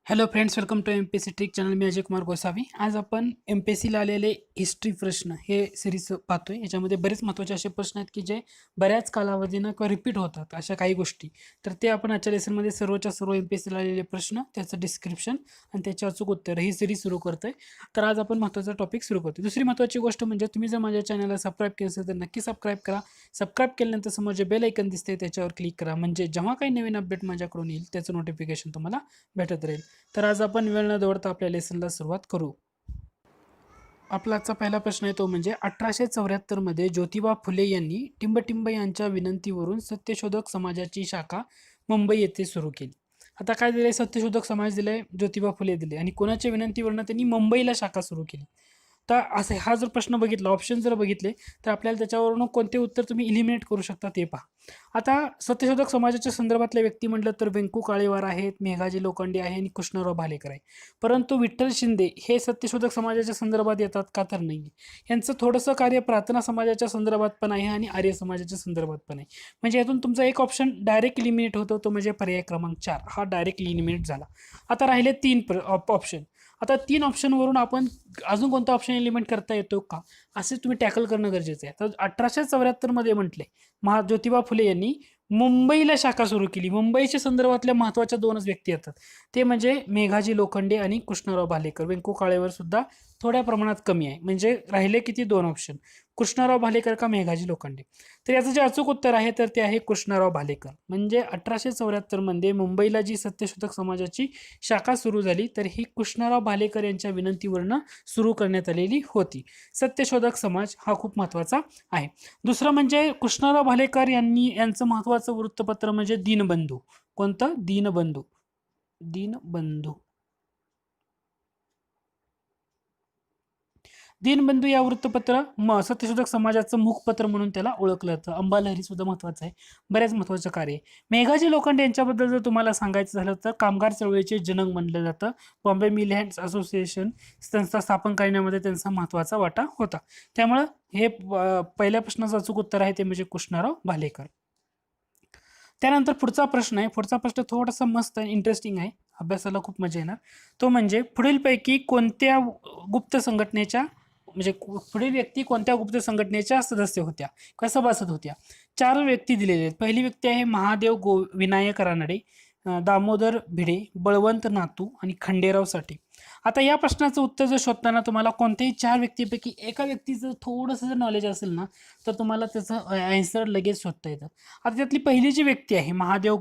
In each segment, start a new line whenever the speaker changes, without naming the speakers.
Hello friends, welcome to M P C trick channel. मी अजय कुमार गोसावी. आज आपण एम पी एस सीला आलेले हिस्ट्री प्रश्न हे सिरीज पाहतोय. याच्यामध्ये बरेच महत्त्वाचे असे प्रश्न आहेत की जे बऱ्याच कालावधीनं किंवा रिपीट होतात अशा काही गोष्टी. तर ते आपण आजच्या लेसनमध्ये सर्वच्या सर्व एम पी एस सीला आलेले प्रश्न, त्याचं डिस्क्रिप्शन आणि त्याचे अचूक उत्तर ही सिरीज सुरू करतोय. तर आज आपण महत्त्वाचा टॉपिक सुरू करतो. दुसरी महत्त्वाची गोष्ट म्हणजे तुम्ही जर माझ्या चॅनलला सबस्क्राईब केलं असेल तर नक्की सबस्क्राईब करा. सबस्क्राईब केल्यानंतर समोर जे बेल ऐकन दिसते त्याच्यावर क्लिक करा, म्हणजे जेव्हा काही नवीन अपडेट माझ्याकडून येईल त्याचं नोटिफिकेशन तुम्हाला भेटत राहील. तर आज आपण वेळ न दवडता आपल्या लेसनला सुरुवात करू. आपला आजचा पहिला प्रश्न आहे तो म्हणजे 1874 मध्ये ज्योतिबा फुले यांनी टिंबटिंब यांच्या विनंतीवरून सत्यशोधक समाजाची शाखा मुंबई येथे सुरू केली. आता काय दिले? सत्यशोधक समाज दिले, ज्योतिबा फुले दिले, आणि कोणाच्या विनंतीवरून त्यांनी मुंबईला शाखा सुरू केली. तर असे हा जर प्रश्न बघितला, ऑप्शन जर बघितले, तर आपल्याला त्याच्यावरून कोणते उत्तर तुम्ही इलिमिनेट करू शकता ते पहा. आता सत्यशोधक समाजाच्या संदर्भातले व्यक्ती म्हटलं तर व्यंकू काळेवार आहेत, मेघाजी लोखंडे आहे आणि कृष्णराव भालेकर आहे. परंतु विठ्ठल शिंदे हे सत्यशोधक समाजाच्या संदर्भात येतात का? तर नाही. यांचं थोडंसं कार्य प्रार्थना समाजाच्या संदर्भात पण आहे आणि आर्य समाजाच्या संदर्भात पण आहे. म्हणजे यातून तुमचा एक ऑप्शन डायरेक्ट इलिमिनेट होतो, तो म्हणजे पर्याय क्रमांक 4 हा डायरेक्ट इलिमिनेट झाला. आता राहिले 3 ऑप्शन. आता 3 ऑप्शनवरून आपण अजून कोणता ऑप्शन एलिमेंट करता येतो का, असे तुम्ही टॅकल करणं गरजेचं आहे. तर 1874 मध्ये म्हटले ज्योतिबा फुले यांनी मुंबईला शाखा सुरू केली. मुंबईच्या संदर्भातल्या महत्वाच्या 2च व्यक्ती येतात, ते म्हणजे मेघाजी लोखंडे आणि कृष्णराव भालेकर. व्यंकू काळेवर सुद्धा थोड्या प्रमाणात कमी आहे. म्हणजे राहिले किती? 2 ऑप्शन, कृष्णराव भालेकर का मेघाजी लोखंडे. तर याचं जे अचूक उत्तर आहे तर ते आहे कृष्णराव भालेकर. म्हणजे 1874 मध्ये मुंबईला जी सत्यशोधक समाजाची शाखा सुरू झाली तर ही कृष्णराव भालेकर यांच्या विनंतीवरनं सुरू करण्यात आलेली होती. सत्यशोधक समाज हा खूप महत्वाचा आहे. दुसरं म्हणजे कृष्णराव भालेकर यांचं महत्वाचं वृत्तपत्र म्हणजे दीनबंधू. कोणतं? दीनबंधू. दीनबंधू. दीनबंधू या वृत्तपत्र सत्यशोधक समाजाचं मुखपत्र म्हणून त्याला ओळखलं जातं. अंबालहरी सुद्धा महत्वाचं आहे, बऱ्याच महत्वाचं कार्य आहे. मेघाजी लोखंडे यांच्याबद्दल जर तुम्हाला सांगायचं झालं तर कामगार चळवळीचे जनक म्हणलं जातं. बॉम्बे मिल हँड्स असोसिएशन संस्था स्थापन करण्यामध्ये त्यांचा महत्वाचा वाटा होता. त्यामुळं हे पहिल्या प्रश्नाचं अचूक उत्तर आहे ते म्हणजे कृष्णराव भालेकर. त्यानंतर पुढचा प्रश्न आहे. पुढचा प्रश्न थोडासा मस्त आणि इंटरेस्टिंग आहे, अभ्यासाला खूप मजा येणार. तो म्हणजे पुढीलपैकी कोणत्या गुप्त संघटनेच्या, म्हणजे पुढील व्यक्ती कोणत्या गुप्त संघटनेच्या सदस्य होत्या किंवा सभासद होत्या? 4 व्यक्ती दिलेले आहेत. पहिली व्यक्ती आहे महादेव विनायक रानडे, दामोदर भिडे, बळवंत नातू आणि खंडेराव साठे. आता या प्रश्नाचं उत्तर जर शोधताना तुम्हाला कोणत्याही 4 व्यक्तीपैकी एका व्यक्तीचं थोडंसं जर नॉलेज असेल ना, तर तुम्हाला त्याचं आन्सर लगेच शोधता येतं. आता त्यातली पहिली जी व्यक्ती आहे महादेव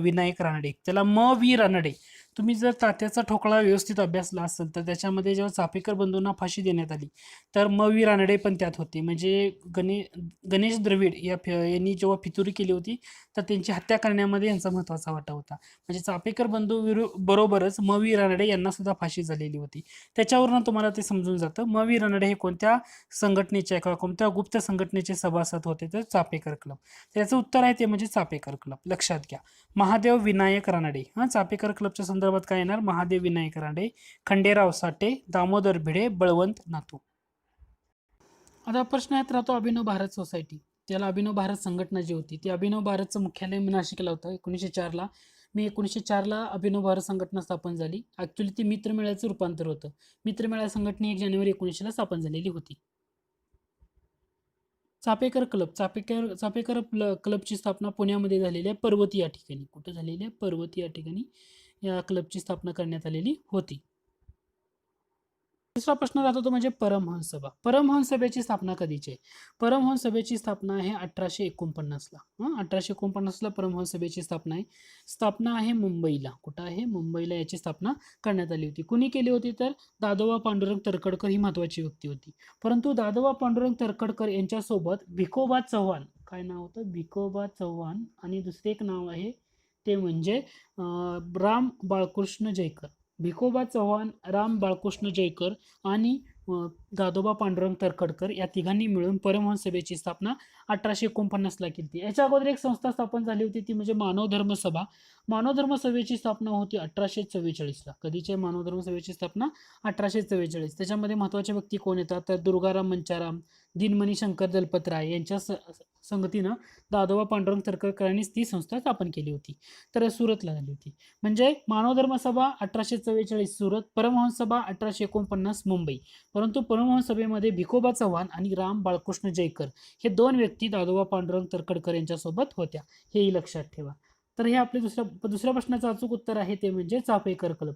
विनायक रानडे, त्याला वि रानडे. तुम्ही जर तात्याचा ठोकळा व्यवस्थित अभ्यासला असेल तर त्याच्यामध्ये जेव्हा चापेकर बंधूंना फाशी देण्यात आली तर वि रानडे पण त्यात होते. म्हणजे गणेश द्रविड यांनी जेव्हा फितुरी केली होती तर त्यांची हत्या करण्यामध्ये यांचा महत्वाचा वाटा होता. म्हणजे चापेकर बंधू बरोबरच वि रानडे यांना सुद्धा फाशी झालेली होती. त्याच्यावरून तुम्हाला ते समजून जातं. वि रानडे हे कोणत्या संघटनेचे किंवा कोणत्या गुप्त संघटनेचे सभासद होते? तर चापेकर क्लब. त्याचं उत्तर आहे ते म्हणजे चापेकर क्लब. लक्षात घ्या, महादेव विनायक रानडे. चापेकर क्लबच्या संदर्भात काय येणार? महादेव विनायक रानडे, खंडेराव साठे, दामोदर भिडे, बळवंत नातू. आता प्रश्न येत राहतो अभिनव भारत सोसायटी. त्याला अभिनव भारत संघटना जी होती ती अभिनव भारतचं मुख्यालय नाशिकला होतं. 1904 ला मे 1904 ला अभिनव भारत संघटना स्थापन झाली. ऍक्च्युली ती मित्रमेळ्याचं रूपांतर होतं. मित्रमेळा संघटना 1 जानेवारी 1900 ला स्थापन झालेली होती. चापेकर क्लब, चापेकर क्लबची स्थापना पुण्यामध्ये झालेली आहे, पर्वती या ठिकाणी. कुठं झालेली आहे? पर्वती या ठिकाणी या क्लबची स्थापना करण्यात आलेली होती. दुसरा प्रश्न राहतो तो म्हणजे परमहंस सभा. परमहंस सभेची स्थापना कधीची आहे? परमहंस सभेची स्थापना आहे 1849 ला. 1849 ला परमहंस सभेची स्थापना आहे. स्थापना आहे मुंबईला. कुठं आहे? मुंबईला याची स्थापना करण्यात आली होती. कुणी केली होती? तर दादोबा पांडुरंग तरखडकर ही महत्वाची व्यक्ती होती. परंतु दादोबा पांडुरंग तरखडकर यांच्यासोबत भिकोबा चव्हाण, काय नाव होतं? भिकोबा चव्हाण, आणि दुसरे एक नाव आहे ते म्हणजे राम बाळकृष्ण जयकर. भिकोबा चव्हाण, राम बाळकृष्ण जयकर आणि दादोबा पांडुरंग तरखडकर या तिघांनी मिळून परमहंस सभेची स्थापना 1849 ला केली. याच्या अगोदर एक संस्था स्थापन झाली होती ती म्हणजे मानव धर्म सभा. मानव धर्म सभेची स्थापना होती 1844 ला. कधीची मानव धर्म सभेची स्थापना? 1844. त्याच्यामध्ये महत्वाचे व्यक्ती कोण येतात? तर दुर्गाराम मंचाराम, दिनमणी शंकर दलपतराय यांच्या संगतीनं दादोबा पांडुरंग तर्खडकरांनीच ती संस्था स्थापन केली होती. तर सुरतला झाली होती. म्हणजे मानव धर्म सभा 1844 सुरत, परमहंस सभा 1849 मुंबई. परंतु परमहंस सभेमध्ये भिकोबा चव्हाण आणि राम बाळकृष्ण जयकर हे दोन व्यक्ती दादोबा पांडुरंग तर्खडकर यांच्यासोबत होत्या, हेही लक्षात ठेवा. तर हे आपले दुसऱ्या प्रश्नाचं अचूक उत्तर आहे ते म्हणजे चाफेकर क्लब.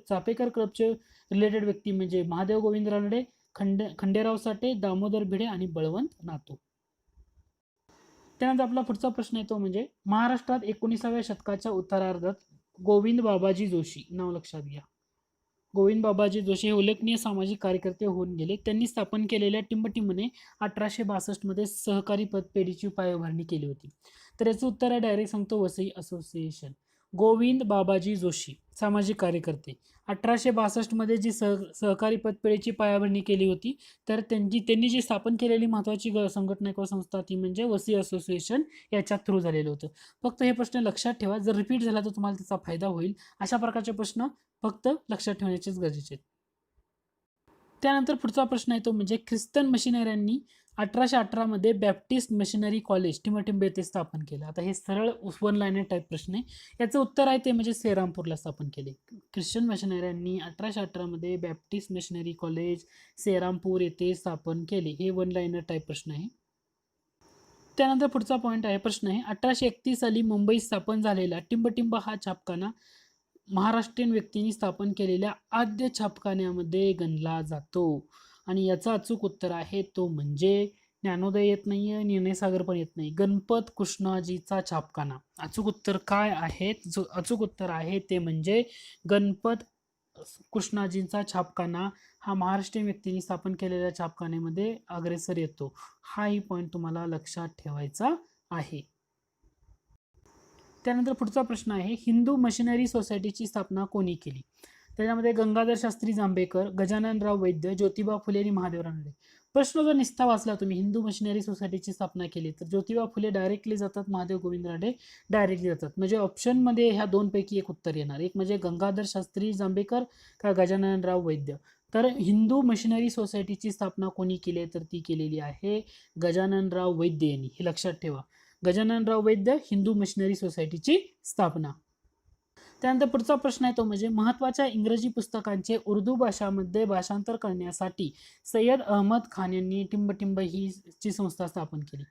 चाफेकर क्लबचे रिलेटेड व्यक्ती म्हणजे महादेव गोविंद रानडे, खंडेराव साठे, दामोदर भिडे आणि बळवंत नातू. त्यानंतर आपला पुढचा प्रश्न येतो म्हणजे महाराष्ट्रात 19व्या शतकाच्या उत्तरार्धात गोविंद बाबाजी जोशी नाव लक्षात घ्या. गोविंद बाबाजी जोशी हे उल्लेखनीय सामाजिक कार्यकर्ते होऊन गेले. त्यांनी स्थापन केलेल्या टिंबटिंबने 1862 मध्ये सहकारी पतपेढीची पायाभरणी केली होती. तर याचं उत्तर आहे डायरेक्ट सांगतो, वसई असोसिएशन. गोविंद बाबाजी जोशी सामाजिक कार्यकर्ते 1862 मध्ये जी सहकारी पतपेढीची पायाभरणी केली होती, तर त्यांनी जी स्थापन केलेली महत्वाची संघटना किंवा संस्था ती म्हणजे वसई असोसिएशन याच्या थ्रू झालेलं होतं. फक्त हे प्रश्न लक्षात ठेवा, जर रिपीट झाला तर तुम्हाला त्याचा फायदा होईल. अशा प्रकारचे प्रश्न फक्त लक्षात ठेवण्याचेच गरजेचे आहेत. त्यानंतर पुढचा प्रश्न आहे तो म्हणजे ख्रिश्चन मशिनऱ्यांनी 1818 मध्ये बॅप्टिस्ट मशिनरी कॉलेज टिंबटिंब येथे स्थापन केलं. आता हे सरळ वन लाईनर टाईप प्रश्न आहे. याचं उत्तर आहे ते म्हणजे सेरामपूरला स्थापन केले. ख्रिश्चन मशिनऱ्यांनी 1818 मध्ये बॅप्टिस्ट मशिनरी कॉलेज सेरामपूर येथे स्थापन केले. हे वन लाईनर टाईप प्रश्न आहे. त्यानंतर पुढचा पॉईंट आहे, प्रश्न आहे 1831 साली मुंबईत स्थापन झालेला टिंबटिंब हा छापखाना महाराष्ट्रीयन व्यक्तींनी स्थापन केलेल्या आद्य छापखान्यामध्ये गणला जातो. आणि याचा अचूक उत्तर आहे तो म्हणजे ज्ञानोदय येत नाहीये, निर्णय सागर पण येत नाही, गणपत कृष्णाजीचा छापखाना. अचूक उत्तर काय आहे? जो अचूक उत्तर आहे ते म्हणजे गणपत कृष्णाजींचा छापखाना हा महाराष्ट्रीयन व्यक्तींनी स्थापन केलेल्या छापखान्यामध्ये अग्रेसर येतो. हाही पॉईंट तुम्हाला लक्षात ठेवायचा आहे. त्यानंतर पुढचा प्रश्न आहे, हिंदू मशिनरी सोसायटीची स्थापना कोणी केली? त्याच्यामध्ये गंगाधर शास्त्री जांभेकर, गजाननराव वैद्य, ज्योतिबा फुले आणि महादेव रानडे. प्रश्न जर निस्ता वाचला तुम्ही, हिंदू मशिनरी सोसायटीची स्थापना केली, तर ज्योतिबा फुले डायरेक्टली जातात, महादेव गोविंद रानडे डायरेक्टली जातात. म्हणजे ऑप्शनमध्ये ह्या दोनपैकी एक उत्तर येणार. एक म्हणजे गंगाधर शास्त्री जांभेकर का गजाननराव वैद्य. तर हिंदू मशिनरी सोसायटीची स्थापना कोणी केली तर ती केलेली आहे गजाननराव वैद्य यांनी. हे लक्षात ठेवा, गजाननराव वैद्य हिंदू मशिनरी सोसायटीची स्थापना. त्यानंतर पुढचा प्रश्न आहे तो म्हणजे महत्त्वाच्या इंग्रजी पुस्तकांचे उर्दू भाषामध्ये भाषांतर करण्यासाठी सय्यद अहमद खान यांनी टिंबटिंब ही संस्था स्थापन केली.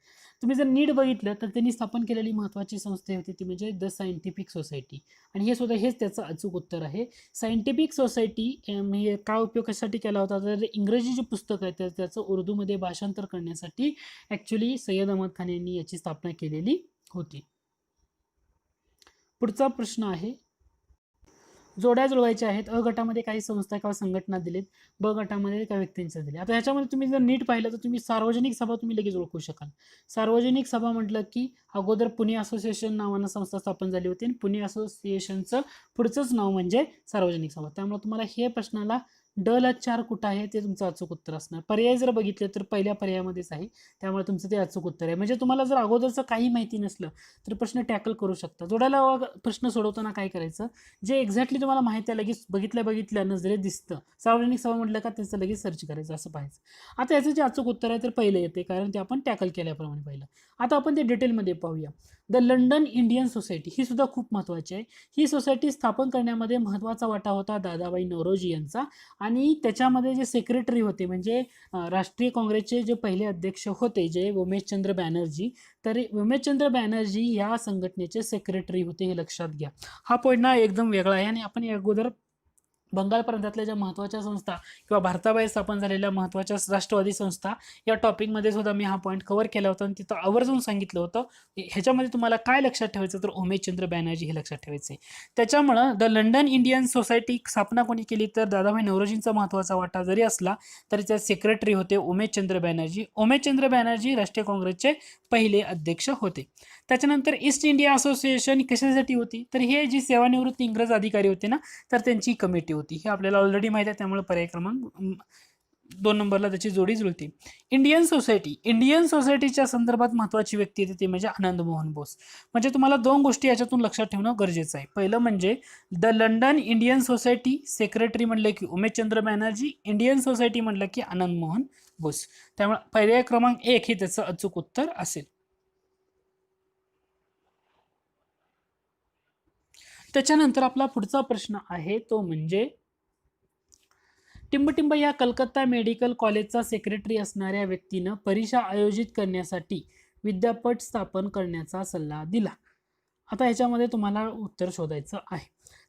तुम्ही जर नीट बघितलं तर त्यांनी स्थापन केलेली महत्त्वाची संस्था होती ती म्हणजे द सायंटिफिक सोसायटी. आणि हे सुद्धा हेच त्याचं अचूक उत्तर आहे. सायंटिफिक सोसायटी काय उपयोग कशासाठी केला होता तर इंग्रजी जे पुस्तक आहे तर त्याचं उर्दूमध्ये भाषांतर करण्यासाठी ॲक्च्युली सय्यद अहमद खान यांनी याची स्थापना केलेली होती. पुढचा प्रश्न आहे, जोड्या जुळवायच्या आहेत. अ गटामध्ये काही संस्था किंवा संघटना दिलीत, ब गटामध्ये काही व्यक्तींच्या दिल्या. आता ह्याच्यामध्ये तुम्ही जर नीट पाहिलं तर तुम्ही सार्वजनिक सभा तुम्ही लगेच ओळखू शकाल. सार्वजनिक सभा म्हटलं की अगोदर पुणे असोसिएशन नावानं संस्था स्थापन झाली होती आणि पुणे असोसिएशनचं पुढचंच नाव म्हणजे सार्वजनिक सभा. त्यामुळे तुम्हाला हे प्रश्नाला ड ला 4 कुठं आहे ते तुमचं अचूक उत्तर असणार. पर्याय जर बघितले तर पहिल्या पर्यायामध्येच आहे, त्यामुळे तुमचं ते अचूक उत्तर आहे. म्हणजे तुम्हाला जर अगोदरचं काही माहिती नसलं तर प्रश्न टॅकल करू शकता. जोडायला प्रश्न सोडवताना काय करायचं, जे एक्झॅक्टली तुम्हाला माहिती आहे लगेच बघितल्या नजरेत दिसतं, सार्वजनिक सभा म्हटलं का त्याचं लगेच सर्च करायचं, असं पाहायचं. आता याचं जे अचूक उत्तर आहे तर पहिलं येते, कारण ते आपण टॅकल केल्याप्रमाणे पाहिलं. आता आपण ते डिटेलमध्ये पाहूया. द लंडन इंडियन सोसायटी ही सुद्धा खूप महत्त्वाची आहे. ही सोसायटी स्थापन करण्यामध्ये महत्त्वाचा वाटा होता दादाभाई नौरोजी यांचा. आणि त्याच्यामध्ये जे सेक्रेटरी होते म्हणजे राष्ट्रीय काँग्रेसचे जे पहिले अध्यक्ष होते जे उमेशचंद्र बॅनर्जी, तर उमेशचंद्र बॅनर्जी या संघटनेचे सेक्रेटरी होते, हे लक्षात घ्या. हा पॉईंट ना एकदम वेगळा आहे. आणि आपण अगोदर बंगाल प्रांतातल्या ज्या महत्त्वाच्या संस्था किंवा भारताबाहेर स्थापन झालेल्या महत्त्वाच्या राष्ट्रवादी संस्था या टॉपिकमध्ये सुद्धा मी हा पॉईंट कव्हर केला होता आणि तिथं आवर्जून सांगितलं होतं. ह्याच्यामध्ये तुम्हाला काय लक्षात ठेवायचं तर उमेशचंद्र बॅनर्जी हे लक्षात ठेवायचं आहे. त्याच्यामुळं द लंडन इंडियन सोसायटी स्थापना कोणी केली तर दादाभाई नौरोजींचा महत्त्वाचा वाटा जरी असला तरी त्यात सेक्रेटरी होते उमेशचंद्र बॅनर्जी. उमेशचंद्र बॅनर्जी राष्ट्रीय काँग्रेसचे पहिले अध्यक्ष होते. त्याच्यानंतर ईस्ट इंडिया असोसिएशन कशासाठी होती तर हे जी सेवानिवृत्त इंग्रज अधिकारी होते ना तर त्यांची कमिटी होती. हे आपल्याला ऑलरेडी माहिती आहे, त्यामुळे पर्याय क्रमांक 2 नंबरला त्याची जोडी जुळते. इंडियन सोसायटीच्या संदर्भात महत्त्वाची व्यक्ती येते ते म्हणजे आनंद मोहन बोस. म्हणजे तुम्हाला 2 गोष्टी याच्यातून लक्षात ठेवणं गरजेचं आहे. पहिलं म्हणजे the London Indian society secretary म्हणलं की उमेशचंद्र बॅनर्जी, इंडियन सोसायटी म्हणलं की आनंद मोहन बोस. त्यामुळे पर्याय क्रमांक 1 हे त्याचं अचूक उत्तर असेल. त्याच्यानंतर आपला पुढचा प्रश्न आहे तो म्हणजे टिंबटिंब या कलकत्ता मेडिकल कॉलेजचा सेक्रेटरी असणाऱ्या व्यक्तीनं परीक्षा आयोजित करण्यासाठी विद्यापीठ स्थापन करण्याचा सल्ला दिला. आता ह्याच्यामध्ये तुम्हाला उत्तर शोधायचं आहे.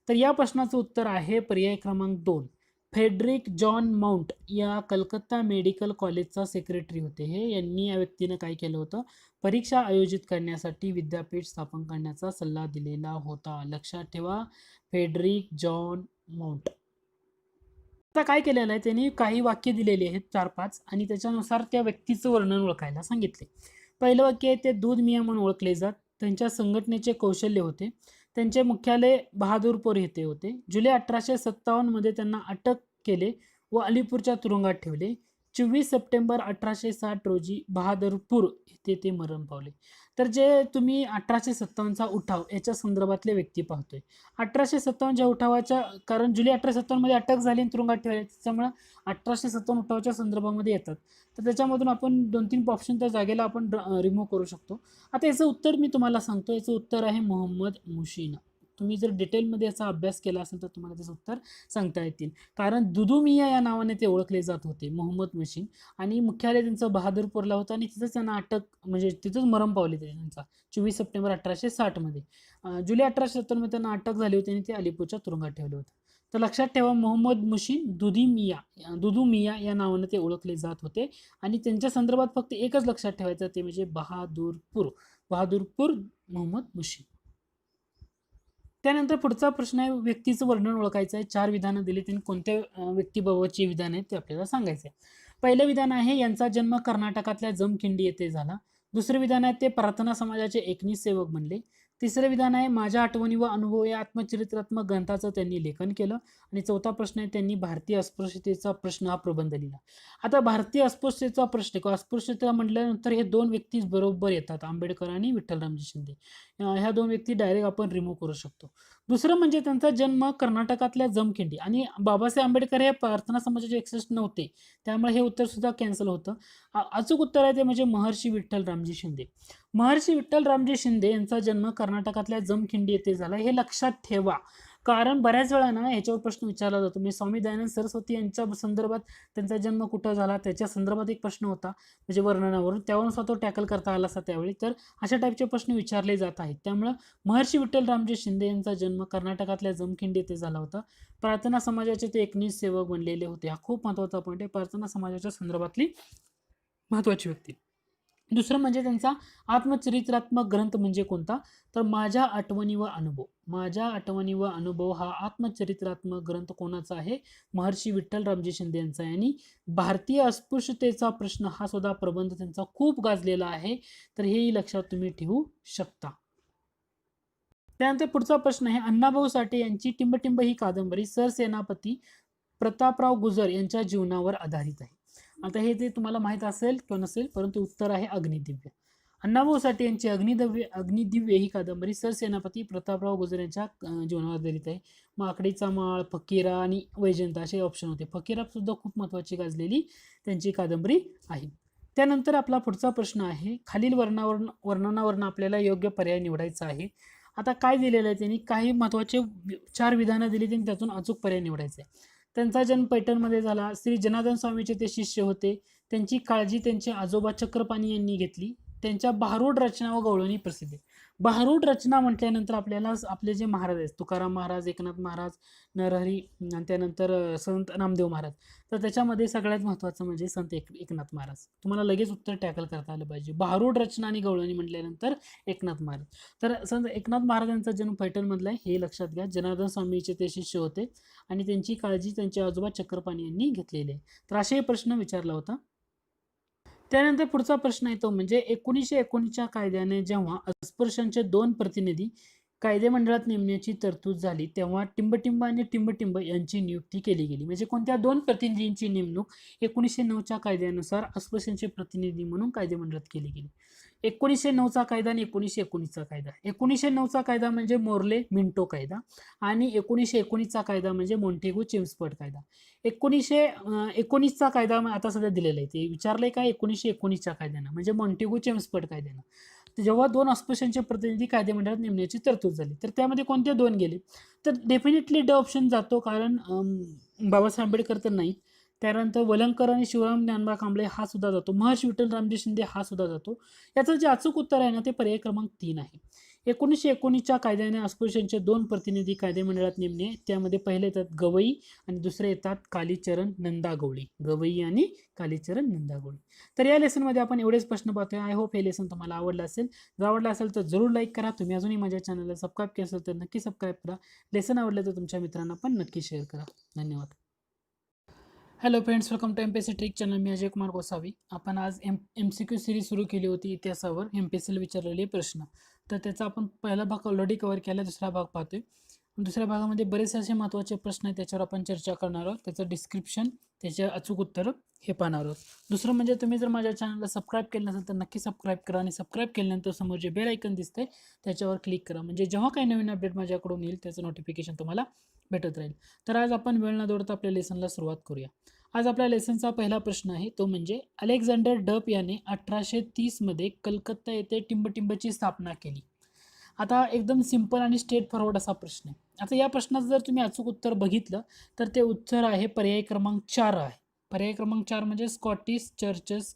तर या प्रश्नाचं उत्तर आहे पर्याय क्रमांक 2. फ्रेडरिक जॉन माउंट या कलकत्ता मेडिकल कॉलेजचा सेक्रेटरी होते. हे यांनी या व्यक्तीनं काय केलं होतं, परीक्षा आयोजित करण्यासाठी विद्यापीठ स्थापन करण्याचा सल्ला दिलेला होता. लक्षात ठेवा, फ्रेडरिक जॉन माउंट. आता काय केलेलं आहे, त्यांनी काही वाक्य दिलेली आहेत 4-5 आणि त्याच्यानुसार त्या व्यक्तीचं वर्णन ओळखायला सांगितले. पहिलं वाक्य आहे ते दूध मियाँ म्हणून ओळखले जात. त्यांच्या संघटनेचे कौशल्य होते. त्यांचे मुख्यालय बहादूरपूर येथे होते. जुलै 1857 मध्ये त्यांना अटक केले व अलीपूरच्या तुरुंगात ठेवले. 24 सप्टेंबर 1860 रोजी बहादूरपूर येथे ते मरण पावले. तर जे तुम्ही 1857चा उठाव याच्या संदर्भातले व्यक्ती पाहतोय. 1857च्या उठावाच्या, कारण जुलै 1857 मध्ये अटक झाली आणि तुरुंगात ठेवले, त्याच्यामुळे 1857 उठावाच्या संदर्भामध्ये येतात. तर त्याच्यामधून आपण 2-3 ऑप्शन त्या जागेला आपण रिमूव्ह करू शकतो. आता याचं उत्तर मी तुम्हाला सांगतो. याचं उत्तर आहे मोहम्मद मुशीन. तुम्ही जर डिटेलमध्ये याचा अभ्यास केला असेल तर तुम्हाला त्याचं उत्तर सांगता येतील. कारण दुदू मियाँ या नावाने ते ओळखले जात होते, मोहम्मद मुशीन. आणि मुख्यालय त्यांचं बहादूरपूरला होतं आणि तिथंच त्यांना अटक, म्हणजे तिथंच मरण पावले ते त्यांचा 24 सप्टेंबर 1860 मध्ये. जुलै 1870 मध्ये त्यांना अटक झाली होती आणि ते अलीपूरच्या तुरुंगात ठेवले होते. तर लक्षात ठेवा, मोहम्मद मुशीन दुदू मियाँ या नावाने ते ओळखले जात होते. आणि त्यांच्या संदर्भात फक्त एकच लक्षात ठेवायचं, ते म्हणजे बहादूरपूर मोहम्मद मुशीन. त्यानंतर पुढचा प्रश्न आहे, व्यक्तीचं वर्णन ओळखायचं आहे. 4 विधानं दिली, त्यांनी कोणत्या व्यक्तीबाबतची विधान आहेत ते आपल्याला सांगायचं आहे. पहिलं विधान आहे, यांचा जन्म कर्नाटकातल्या जमखिंडी येथे झाला. दुसरं विधान आहे, ते प्रार्थना समाजाचे एकनिष्ठ सेवक बनले. तिसरं विधान आहे, माझ्या आठवणी व अनुभव या आत्मचरित्रात्मक ग्रंथाचं त्यांनी लेखन केलं. आणि चौथा प्रश्न आहे, त्यांनी भारतीय अस्पृश्यतेचा प्रश्न हा प्रबंध लिहिला. आता भारतीय अस्पृश्यतेचा प्रश्न किंवा अस्पृश्यता म्हटल्यानंतर हे 2 व्यक्ती बरोबर येतात, आंबेडकर आणि विठ्ठलरामजी शिंदे. ह्या 2 व्यक्ती डायरेक्ट आपण रिमूव्ह करू शकतो. दुसरं म्हणजे त्यांचा जन्म कर्नाटकातल्या जमखिंडी, आणि बाबासाहेब आंबेडकर हे प्रार्थना समाजाचे एकनिष्ठ नव्हते, त्यामुळे हे उत्तर सुद्धा कॅन्सल होतं. अचूक उत्तर आहे ते म्हणजे महर्षी विठ्ठलरामजी शिंदे. महर्षी विठ्ठलरामजी शिंदे यांचा जन्म कर्नाटकातल्या जमखिंडी येथे झाला, हे लक्षात ठेवा. कारण बऱ्याच वेळा ना याच्यावर प्रश्न विचारला जातो. मी स्वामी दयानंद सरस्वती यांच्या संदर्भात त्यांचा जन्म कुठं झाला त्याच्या संदर्भात एक प्रश्न होता, म्हणजे वर्णनावरून, त्यावरून स्वतः टॅकल करता आला असता त्यावेळी. तर अशा टाईपचे प्रश्न विचारले जात आहेत. त्यामुळं महर्षी विठ्ठलरामजी शिंदे यांचा जन्म कर्नाटकातल्या जमखिंडी येथे झाला होता. प्रार्थना समाजाचे ते एकनिष्ठ सेवक बनलेले होते. हा खूप महत्त्वाचा पॉईंट आहे, प्रार्थना समाजाच्या संदर्भातली महत्त्वाची व्यक्ती. दुसरं म्हणजे त्यांचा आत्मचरित्रात्मक ग्रंथ म्हणजे कोणता, तर माझ्या आठवणी व अनुभव हा आत्मचरित्रात्मक ग्रंथ कोणाचा आहे, महर्षी विठ्ठलरामजी शिंदे यांचा आहे. आणि भारतीय अस्पृश्यतेचा प्रश्न हा सुद्धा प्रबंध त्यांचा खूप गाजलेला आहे, तर हेही लक्षात तुम्ही ठेवू शकता. त्यानंतर पुढचा प्रश्न आहे, अण्णाभाऊ साठे यांची टिंबटिंब ही कादंबरी सरसेनापती प्रतापराव गुजर यांच्या जीवनावर आधारित आहे. आता हे ते तुम्हाला माहित असेल किंवा नसेल, परंतु उत्तर आहे अग्निदिव्य. अण्णाभाऊ साठे यांची अग्निदिव्य ही कादंबरी सरसेनापती प्रतापराव गुजर यांच्या जीवनावर आधारित आहे. माकडीचा माळ, फकीरा आणि वैजयंता असे ऑप्शन होते. फकीरा सुद्धा खूप महत्त्वाची गाजलेली त्यांची कादंबरी आहे. त्यानंतर आपला पुढचा प्रश्न आहे, खालील वर्णनावरून आपल्याला योग्य पर्याय निवडायचा आहे. आता काय दिलेलं आहे, त्यांनी काही महत्त्वाचे 4 विधानं दिली, त्यांनी त्यातून अचूक पर्याय निवडायचे आहे. त्यांचा जन्म पैठणमध्ये झाला. श्री जनार्दन स्वामीचे ते शिष्य होते. त्यांची काळजी त्यांचे आजोबा चक्रपाणी यांनी घेतली. त्यांच्या भारूड रचना व गवळणी प्रसिद्ध आहे. भारूड रचना म्हटल्यानंतर आपल्याला आपले जे महाराज आहेत, तुकाराम महाराज, एकनाथ महाराज, नरहरी, आणि त्यानंतर संत नामदेव महाराज, तर त्याच्यामध्ये सगळ्यात महत्त्वाचं म्हणजे संत एकनाथ महाराज. तुम्हाला लगेच उत्तर टॅकल करता आलं पाहिजे. भारूड रचना आणि गवळणी म्हटल्यानंतर एकनाथ महाराज. तर संत एकनाथ महाराजांचा जन्म पैठणमधला आहे, हे लक्षात घ्या. जनार्दन स्वामीचे ते शिष्य होते आणि त्यांची काळजी त्यांचे आजोबा चक्रपाणी यांनी घेतलेली आहे. तर असे प्रश्न विचारला होता. त्यानंतर पुढचा प्रश्न येतो म्हणजे 1919च्या कायद्याने जेव्हा अस्पृश्यांचे 2 प्रतिनिधी कायदे मंडळात नेमण्याची तरतूद झाली तेव्हा टिंबटिंब आणि टिंबटिंब यांची नियुक्ती केली गेली. म्हणजे कोणत्या दोन प्रतिनिधींची नेमणूक 1909च्या कायद्यानुसार अस्पृश्यांचे प्रतिनिधी म्हणून कायदे मंडळात केली गेली. 1909चा कायदा आणि 1919चा कायदा. 1909चा कायदा म्हणजे मोर्ले मिंटो कायदा आणि 1919चा कायदा म्हणजे मॉन्टेगू चेम्सफोर्ड कायदा. 1919चा कायदा आता सध्या दिलेला आहे, ते विचारलंय का 1919च्या कायद्यानं म्हणजे मॉन्टेगू चेम्सफोर्ड कायद्यानं. जेव्हा दोन अस्पृश्यांचे प्रतिनिधी कायदेमंडळात नेमण्याची तरतूद झाली, तर त्यामध्ये कोणते दोन गेले, तर डेफिनेटली ड ऑप्शन जातो, कारण बाबासाहेब आंबेडकर तर नाही. त्यानंतर वलंकर आणि शिवराम ज्ञानबा कांबळे हा सुद्धा जातो. महर्षी विठ्ठल रामजी शिंदे हा सुद्धा जातो. याचं जे अचूक उत्तर आहे ना ते पर्याय क्रमांक 3 आहे. 1919च्या कायद्याने अस्पृश्यांचे दोन प्रतिनिधी कायदेमंडळात नेमणे. त्यामध्ये पहिले येतात गवई आणि दुसरे येतात कालीचरण नंदागवळी. गवई आणि कालीचरण नंदागवळी. तर या लेसनमध्ये आपण एवढेच प्रश्न पाहतोय. आय होप हे लेसन तुम्हाला आवडलं असेल. जर आवडलं असेल तर जरूर लाईक करा. तुम्ही अजूनही माझ्या चॅनलला सबस्क्राईब केलं असेल तर नक्की सबस्क्राईब करा. लेसन आवडलं तर तुमच्या मित्रांना पण नक्की शेअर करा. धन्यवाद. Hello friends, welcome to MPSC trick channel. मी अजय कुमार गोसावी. आपण आज MCQ सिरीज सुरू केली होती इतिहासावर, MPSCला विचारलेले प्रश्न. तर त्याचा आपण पहिला भाग ऑलरेडी कव्हर केला, दुसरा भाग पाहतोय. दुसऱ्या भागामध्ये बरेचसे असे महत्त्वाचे प्रश्न आहेत, त्याच्यावर आपण चर्चा करणार आहोत. त्याचं डिस्क्रिप्शन, त्याचे अचूक उत्तरं हे पाहणार आहोत. दुसरं म्हणजे तुम्ही जर माझ्या चॅनलला सबस्क्राईब केलं नसेल तर नक्की सबस्क्राईब करा आणि सबस्क्राईब केल्यानंतर समोर जे बेल आयकन दिसतंय त्याच्यावर क्लिक करा, म्हणजे जेव्हा काही नवीन अपडेट माझ्याकडून येईल त्याचं नोटिफिकेशन तुम्हाला भेटत राहील. तर आज आपण वेळ न दौडता आपल्या लेसनला सुरुवात करूया. आज आपल्या लेसनचा पहिला प्रश्न आहे, तो म्हणजे अलेक्झांडर डप याने 1830 मध्ये कलकत्ता येथे टिंबटिंबची स्थापना केली. आता एकदम सिंपल आणि स्ट्रेट फॉरवर्ड असा प्रश्न आहे. आता या प्रश्नाचं जर तुम्ही अचूक उत्तर बघितलं तर ते उत्तर आहे पर्याय क्रमांक 4 आहे. पर्याय क्रमांक 4 म्हणजे स्कॉटिश चर्चेस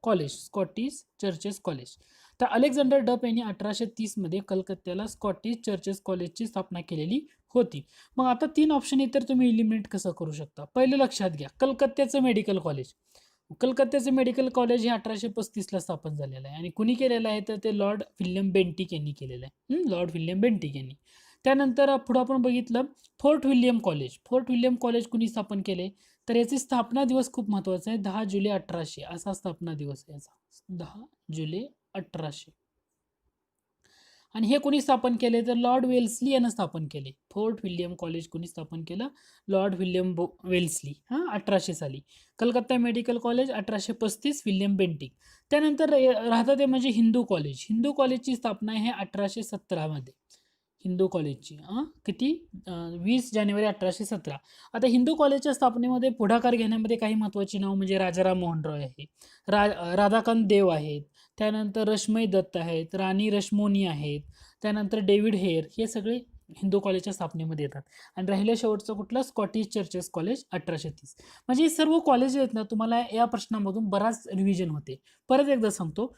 कॉलेज. स्कॉटिश चर्चेस कॉलेज. तर अलेक्झांडर डप यांनी 1830 मध्ये कलकत्त्याला स्कॉटिश चर्चेस कॉलेजची स्थापना केलेली होती. मग आता 3 ऑप्शन आहे, तर तुम्ही इलिमिनेट कसं करू शकता. पहिलं लक्षात घ्या, कलकत्त्याचं मेडिकल कॉलेज. कलकत्त्याचे मेडिकल कॉलेज हे 1835ला स्थापन झालेलं आहे आणि कुणी केलेलं आहे तर ते लॉर्ड विल्यम बेंटिक यांनी केलेलं आहे. लॉर्ड विल्यम बेंटिक यांनी. त्यानंतर पुढं आपण बघितलं fort William college. Fort William college कुणी स्थापन केले, तर याची स्थापना दिवस खूप महत्त्वाचा आहे, 10 जुलै 1800 असा स्थापना दिवस आहे याचा, 10 जुलै 1800. आणि हे कोणी स्थापन केले, तर लॉर्ड वेल्सली यानं स्थापन केले. फोर्ट विल्यम कॉलेज कोणी स्थापन केलं, लॉर्ड विल्यम वेल्सली, 1800 साली. Calcutta medical college 1835 William Bentinck. त्यानंतर राहतं ते म्हणजे हिंदू कॉलेज. हिंदू कॉलेजची स्थापना आहे 1817 मध्ये. हिंदू कॉलेजची किती 20 जानेवारी 1817. आता हिंदू कॉलेजच्या स्थापनेमध्ये पुढाकार घेण्यामध्ये काही महत्त्वाची नाव म्हणजे राजाराम मोहन रॉय आहे, राधाकांत देव आहेत, त्यानंतर रश्मी दत्त आहेत, राणी रश्मोनी आहेत, त्यानंतर डेव्हिड हेयर, हे सगळे हिंदू कॉलेजच्या स्थापनेमध्ये येतात. आणि राहिलं शेवटचं कुठलं, स्कॉटिश चर्चेस कॉलेज 1830. म्हणजे हे सर्व कॉलेज आहेत ना, तुम्हाला या प्रश्नामधून बराच रिव्हिजन होते. परत एकदा सांगतो,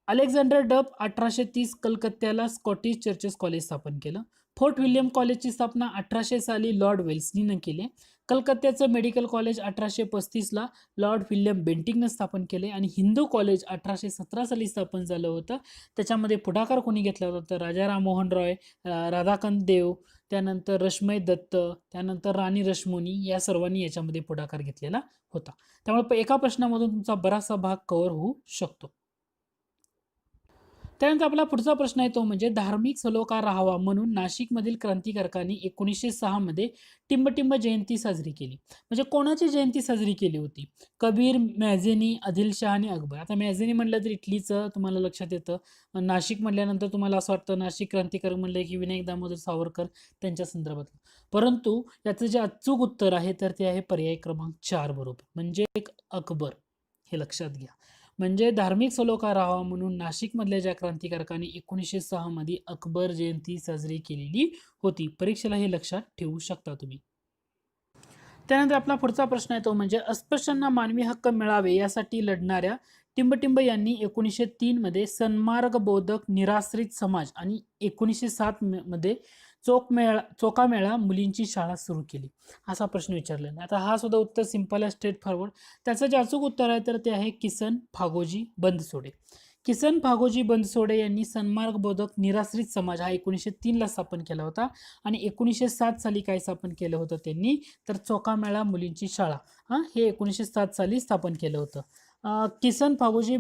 अलेक्झांडर डप 1830 कलकत्त्याला स्कॉटिश चर्चेस कॉलेज स्थापन केलं. फोर्ट विल्यम कॉलेजची स्थापना 1800 साली लॉर्ड वेल्सलीनं केली. कलकत्त्याचं मेडिकल कॉलेज 1835ला लॉर्ड विल्यम बेंटिकनं स्थापन केले आणि हिंदू कॉलेज 1817 साली स्थापन झालं होतं. त्याच्यामध्ये पुढाकार कोणी घेतला होता, तर राजा राममोहन रॉय, राधाकांत देव, त्यानंतर रश्मी दत्त, त्यानंतर राणी रश्मोनी, या सर्वांनी याच्यामध्ये पुढाकार घेतलेला होता. त्यामुळे एका प्रश्नामधून तुमचा बराचसा भाग कव्हर होऊ शकतो. त्यानंतर आपला पुढचा प्रश्न आहे, तो म्हणजे धार्मिक सलोखा राहावा म्हणून नाशिकमधील क्रांतिकारकांनी 1906 मध्ये टिंबटिंब जयंती साजरी केली. म्हणजे कोणाची जयंती साजरी केली होती, कबीर, मॅझेनी, आदिलशाह आणि अकबर. आता मॅझेनी म्हटलं तर इटलीचं तुम्हाला लक्षात येतं. नाशिक म्हटल्यानंतर तुम्हाला असं वाटतं नाशिक क्रांतिकारक म्हणलं की विनायक दामोदर सावरकर त्यांच्या संदर्भात. परंतु याचं जे अचूक उत्तर आहे तर ते आहे पर्याय क्रमांक 4 बरोबर, म्हणजे अकबर. हे लक्षात घ्या. म्हणजे धार्मिक सलोखा राहावा म्हणून नाशिकमधल्या ज्या क्रांतिकारकांनी 1906 मध्ये अकबर जयंती साजरी केलेली होती. परीक्षेला हे लक्षात ठेवू शकता तुम्ही. त्यानंतर आपला पुढचा प्रश्न आहे, तो म्हणजे अस्पृश्यांना मानवी हक्क मिळावे यासाठी लढणाऱ्या टिंबटिंब यांनी 1903 मध्ये सन्मार्ग बोधक निराश्रित समाज आणि 1907 मध्ये चोकामेळा मुलींची शाळा सुरू केली. असा प्रश्न विचारला. आता हा सुद्धा उत्तर सिंपल आहे, स्ट्रेट फॉरवर्ड. त्याचं जे अचूक उत्तर आहे तर ते आहे किसन फागोजी बनसोडे. किसन फागोजी बनसोडे यांनी सन्मार्ग बोधक निराश्रित समाज हा 1903ला स्थापन केला होता आणि 1907 साली काय स्थापन केलं होतं त्यांनी, तर चोकामेळा मुलींची शाळा हे 1907 साली स्थापन केलं होतं. किसन फागोजी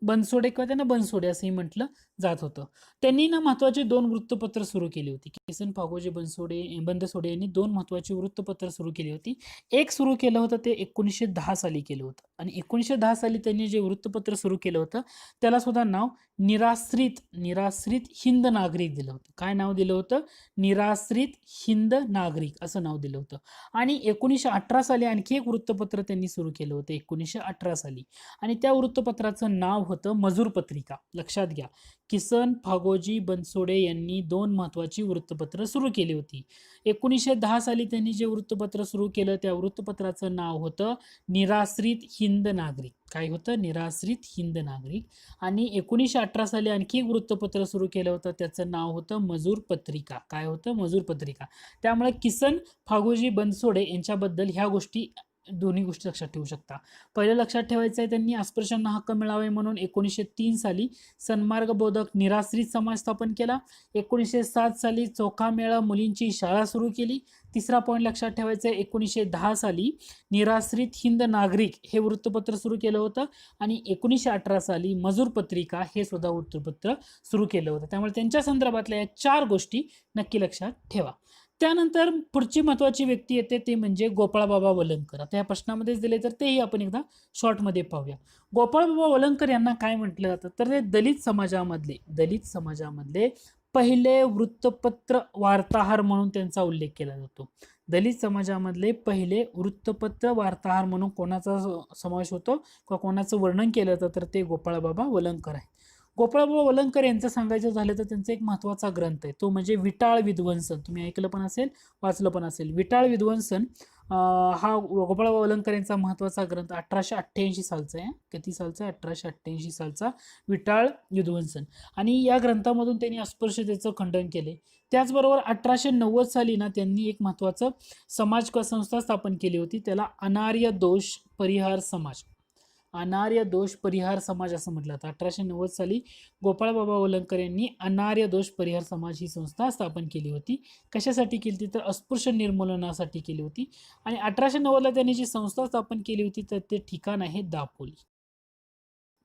बनसोडे किंवा त्यांना बनसोडे असंही म्हटलं जात होतं. त्यांनी ना महत्त्वाची 2 वृत्तपत्र सुरू केली होती. किसन पागोजी बनसोडे यांनी 2 महत्त्वाची वृत्तपत्र सुरू केली होती. एक सुरू केलं होतं ते 1910 साली केलं होतं आणि 1910 साली त्यांनी जे वृत्तपत्र सुरू केलं होतं, त्याला सुद्धा नाव निराश्रित हिंद नागरिक दिलं होतं. काय नाव दिलं होतं? निराश्रित हिंद नागरिक असं नाव दिलं होतं. आणि 1918 साली आणखी एक वृत्तपत्र त्यांनी सुरू केलं होतं 1918 साली आणि त्या वृत्तपत्राचं नाव होतं मजूर पत्रिका. लक्षात घ्या, किसन फागोजी बनसोडे यांनी 2 महत्त्वाची वृत्तपत्र सुरू केली होती. 1910 साली त्यांनी जे वृत्तपत्र सुरू केलं त्या वृत्तपत्राचं नाव होतं निराश्रित हिंद नागरिक. काय होतं? निराश्रित हिंद नागरिक. आणि 1918 साली आणखी एक वृत्तपत्र सुरू केलं होतं, त्याचं नाव होतं मजूर पत्रिका. काय होतं? मजूर पत्रिका. त्यामुळे किसन फागोजी बनसोडे यांच्याबद्दल ह्या गोष्टी, दोन्ही गोष्टी लक्षात ठेवू शकता. पहिलं लक्षात ठेवायचं आहे, त्यांनी अस्पृश्यांना हक्क मिळावे म्हणून 1903 साली सन्मार्ग बोधक निराश्रित समाज स्थापन केला. 1907 साली चोखा मेळा मुलींची शाळा सुरू केली. तिसरा पॉईंट लक्षात ठेवायचा आहे, 1910 साली निराश्रित हिंद नागरिक हे वृत्तपत्र सुरू केलं होतं आणि 1918 साली मजूर पत्रिका हे सुद्धा वृत्तपत्र सुरू केलं होतं. त्यामुळे त्यांच्या संदर्भातल्या या 4 गोष्टी नक्की लक्षात ठेवा. त्यानंतर पुढची महत्त्वाची व्यक्ती येते ते म्हणजे गोपाळबाबा वलंगकर. आता या प्रश्नामध्येच दिले तर तेही आपण एकदा शॉर्टमध्ये पाहूया. गोपाळबाबा वलंगकर यांना काय म्हटलं जातं, तर ते दलित समाजामधले पहिले वृत्तपत्र वार्ताहर म्हणून त्यांचा उल्लेख केला जातो. दलित समाजामधले पहिले वृत्तपत्र वार्ताहर म्हणून कोणाचा समावेश होतो किंवा कोणाचं वर्णन केलं जातं, तर ते गोपाळबाबा वलंगकर आहे. गोपाळबाबा वलंगकर यांचं सांगायचं झालं तर त्यांचा एक महत्त्वाचा ग्रंथ आहे, तो म्हणजे विटाळ विध्वंसन. तुम्ही ऐकलं पण असेल, वाचलं पण असेल. विटाळ विध्वंसन हा गोपाळबाबा वलंगकर यांचा महत्त्वाचा ग्रंथ 1888 सालचा आहे. किती सालचा आहे? 1888 सालचा विटाळ विध्वंसन. आणि या ग्रंथामधून त्यांनी अस्पृश्यतेचं खंडन केले. त्याचबरोबर 1890 साली ना त्यांनी एक महत्त्वाचं समाज संस्था स्थापन केली होती, त्याला अनार्य दोष परिहार समाज. अनार्य दोष परिहार समाज असं म्हटलं जातं. 1890 साली गोपाळबाबा वलंगकर यांनी अनार्य दोष परिहार समाज ही संस्था स्थापन केली होती. कशासाठी केली होती? तर अस्पृश्य निर्मूलनासाठी केली होती. आणि 1890ला त्यांनी जी संस्था स्थापन केली होती तर ते ठिकाण आहे दापोली.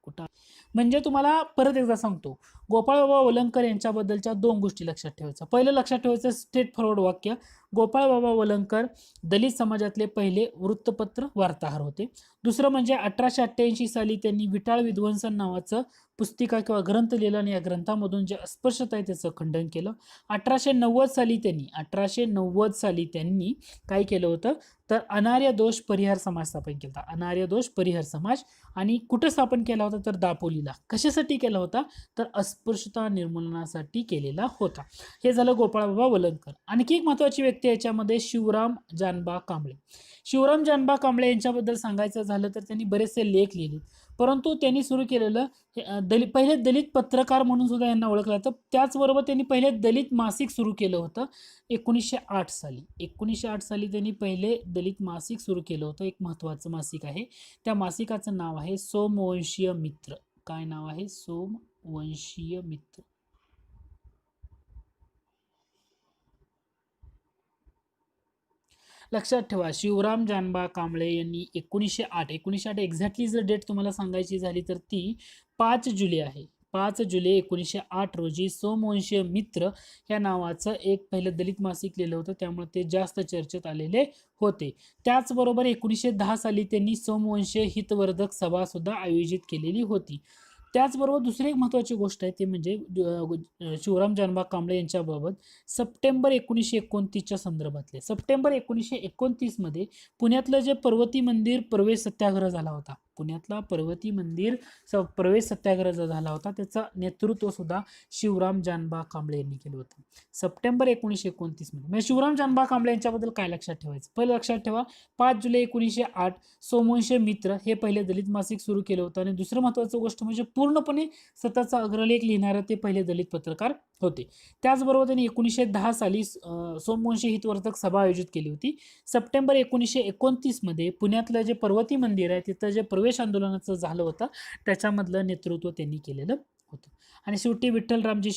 कुठं? म्हणजे तुम्हाला परत एकदा सांगतो, गोपाळबाबा वलंगकर यांच्याबद्दलच्या 2 गोष्टी लक्षात ठेवायच्या. पहिलं लक्षात ठेवायचं स्ट्रेट फॉरवर्ड वाक्य, गोपाळबाबा वलंगकर दलित समाजातले पहिले वृत्तपत्र वार्ताहर होते. दुसरं म्हणजे 1888 साली त्यांनी विटाळ विध्वंसन नावाचं पुस्तिका किंवा ग्रंथ लिहिला आणि या ग्रंथामधून जे अस्पृश्यता आहे त्याचं खंडन केलं. 1890 साली त्यांनी काय केलं होतं, तर अनार्य दोष परिहार समाज स्थापन केला. अनार्य दोष परिहार समाज. आणि कुठं स्थापन केला होता? तर दापोलीला. कशासाठी केला होता? तर अस्पृश्यता निर्मूलनासाठी केलेला होता. हे झालं गोपाळबाबा वलंगकर. आणखी एक महत्त्वाची व्यक्ती याच्यामध्ये शिवराम जानबा कांबळे. शिवराम जानबा कांबळे यांच्याबद्दल सांगायचं झालं तर त्यांनी बरेचसे लेख लिहिले, परंतु त्यांनी सुरू केलेलं पहिले दलित पत्रकार म्हणून सुद्धा यांना ओळखलं जातं. त्याचबरोबर त्यांनी पहिले दलित मासिक सुरू केलं होतं 1908 साली. 1908 साली त्यांनी पहिले दलित मासिक सुरू केलं होतं. एक महत्त्वाचं मासिक आहे. त्या मासिकाचं नाव आहे सोमवंशीय मित्र. काय नाव आहे? सोमवंशीय मित्र. लक्षात ठेवा, शिवराम जानबा कांबळे यांनी 1908 एक्झॅक्टली जर डेट तुम्हाला सांगायची झाली तर ती 5 जुलै आहे. 5 जुलै 1908 रोजी सोमवंशीय मित्र ह्या नावाचं एक पहिलं दलित मासिक लिहिलं होतं, त्यामुळे ते जास्त चर्चेत आलेले होते. त्याचबरोबर 1910 साली त्यांनी सोमवंशीय हितवर्धक सभा सुद्धा आयोजित केलेली होती. त्याचबरोबर दुसरी एक महत्त्वाची गोष्ट आहे ते म्हणजे शिवराम जानबा कांबळे यांच्याबाबत सप्टेंबर 1929च्या संदर्भातले. सप्टेंबर 1929 मध्ये पुण्यातलं जे पर्वती मंदिर प्रवेश सत्याग्रह झाला होता, पुण्यातला पर्वती मंदिर प्रवेश सत्याग्रह झाला होता, त्याचं नेतृत्व सुद्धा शिवराम जानबा कांबळे यांनी केलं होतं सप्टेंबर 1929 मध्ये. म्हणजे शिवराम जानबा कांबळे यांच्याबद्दल काय लक्षात ठेवायचं? पहिलं लक्षात ठेवा, 5 जुलै 1908 सोमवंशीय मित्र हे पहिले दलित मासिक सुरू केलं होतं. आणि दुसरं महत्त्वाचं गोष्ट म्हणजे पूर्णपणे स्वतःचा अग्रलेख लिहिणारे ते पहिले दलित पत्रकार होते. त्याचबरोबर त्यांनी 1910 साली सोमवंशी हितवर्धक सभा आयोजित केली होती. सप्टेंबर 1929 मध्ये पुण्यातलं जे पर्वती मंदिर आहे तिथं जे प्रवेश आंदोलनाचं झालं होतं त्याच्यामधलं नेतृत्व त्यांनी केलेलं होतं. आणि शेवटी विठ्ठलरामजी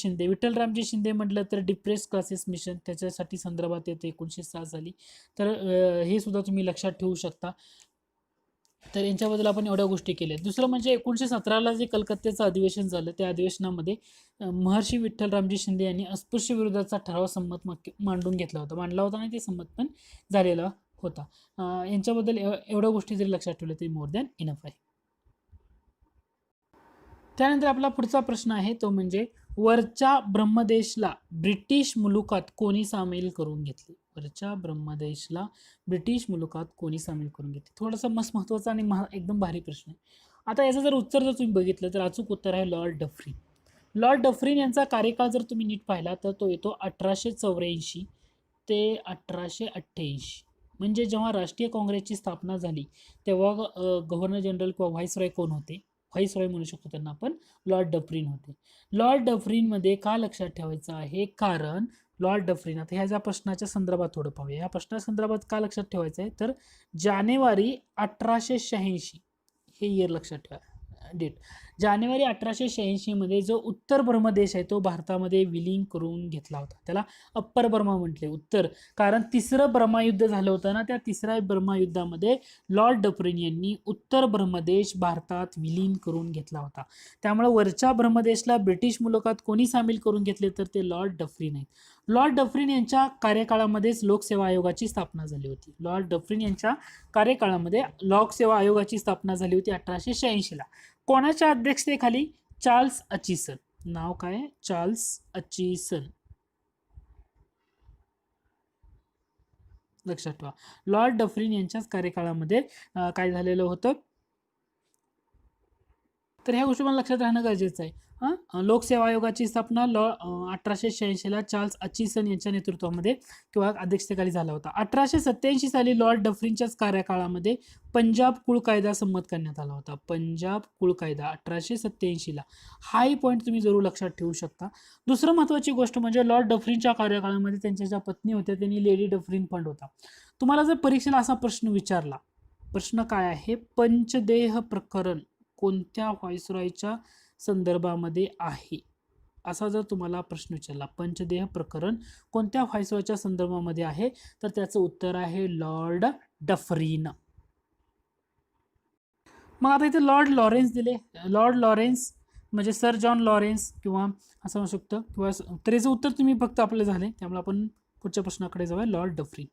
शिंदे म्हटलं तर डिप्रेस क्लासेस मिशन त्याच्यासाठी संदर्भात येते 1906 साली. तर हे सुद्धा तुम्ही लक्षात ठेवू शकता. तर यांच्याबद्दल आपण एवढ्या गोष्टी केल्या. दुसरं म्हणजे 1917ला जे कलकत्त्याचं अधिवेशन झालं, त्या अधिवेशनामध्ये महर्षी विठ्ठलरामजी शिंदे यांनी अस्पृश्य विरोधाचा ठराव मांडून घेतला होता, मांडला होता आणि ते संमत पण झालेला होता. यांच्याबद्दल एवढ्या गोष्टी जरी लक्षात ठेवल्या तरी मोर दॅन इनफ आहे. त्यानंतर आपला पुढचा प्रश्न आहे तो म्हणजे वरच्या ब्रह्मदेशला ब्रिटिश मुलुखात कोणी सामील करून घेतले? वरच्या ब्रह्मदेशला ब्रिटिश मुलुखात कोणी सामील करून घेतले? थोडासा मस्त महत्वाचा आणि एकदम भारी प्रश्न आहे. आता याचं जर उत्तर जर तुम्ही बघितलं तर अचूक उत्तर आहे लॉर्ड डफरीन. लॉर्ड डफरीन यांचा कार्यकाळ जर तुम्ही नीट पाहिला तर तो येतो 1884 ते 1888. म्हणजे जेव्हा राष्ट्रीय काँग्रेसची स्थापना झाली तेव्हा गव्हर्नर जनरल किंवा व्हाईसरॉय कोण होते? व्हाईसरॉय म्हणू शकतो त्यांना आपण, लॉर्ड डफरीन होते. लॉर्ड डफरीन मध्ये का लक्षात ठेवायचं आहे? कारण लॉर्ड डफरीन, आता ह्या ज्या प्रश्नाच्या संदर्भात थोडं पाहूया. या प्रश्नाच्या संदर्भात का लक्षात ठेवायचं आहे तर जानेवारी 1886 हे इयर लक्षात ठेवा, डेट. जानेवारी 1886 मध्ये जो उत्तर ब्रह्मदेश आहे तो भारतामध्ये विलीन करून घेतला होता. त्याला अप्पर बर्मा म्हटले, उत्तर. कारण तिसरं ब्रह्मयुद्ध झालं होतं ना, त्या तिसऱ्या ब्रह्मयुद्धामध्ये लॉर्ड डफरीन यांनी उत्तर ब्रह्मदेश भारतात विलीन करून घेतला होता. त्यामुळे वरच्या ब्रह्मदेशला ब्रिटिश मुलुखात कोणी सामील करून घेतले तर ते लॉर्ड डफरीन आहेत. लॉर्ड डफरीन यांच्या कार्यकाळामध्येच लोकसेवा आयोगाची स्थापना झाली होती. लॉर्ड डफरीन यांच्या कार्यकाळामध्ये लोकसेवा आयोगाची स्थापना झाली होती 1886 ला. कोणाच्या अध्यक्षतेखाली? चार्ल्स अचिसन. नाव काय? चार्ल्स अचिसन. लक्षात ठेवा, लॉर्ड डफरीन यांच्याच कार्यकाळामध्ये काय झालेलं होतं. तर ह्या गोष्टी मला लक्षात राहणं गरजेचं आहे. लोकसेवा आयोगाची स्थापना 1886 ला चार्ल्स अचिसन यांच्या नेतृत्वामध्ये किंवा अध्यक्षतेखाली झाला होता. 1887 साली लॉर्ड डफरीनच्याच कार्यकाळामध्ये पंजाब कुळ कायदा संमत करण्यात आला होता. पंजाब कुळ कायदा 1887 ला. हाही पॉईंट तुम्ही जरूर लक्षात ठेवू शकता. दुसरं महत्वाची गोष्ट म्हणजे लॉर्ड डफरीनच्या कार्यकाळामध्ये त्यांच्या ज्या पत्नी होत्या त्यांनी लेडी डफरीन फंड होता. तुम्हाला जर परीक्षेला असा प्रश्न विचारला, प्रश्न काय आहे? पंचदेह प्रकरण कोणत्या व्हाईसरॉयच्या संदर्भामध्ये आहे, असा जर तुम्हाला प्रश्न विचारला, पंचदेह प्रकरण कोणत्या व्हाईसरॉयच्या संदर्भामध्ये आहे, तर त्याचं उत्तर आहे लॉर्ड डफरीन. मग आता इथे लॉर्ड लॉरेन्स दिले. लॉर्ड लॉरेन्स म्हणजे सर जॉन लॉरेन्स किंवा असं म्हणू शकतं, किंवा तर याचं उत्तर तुम्ही फक्त आपलं झाले. त्यामुळे आपण पुढच्या प्रश्नाकडे जाऊया, लॉर्ड डफरीन.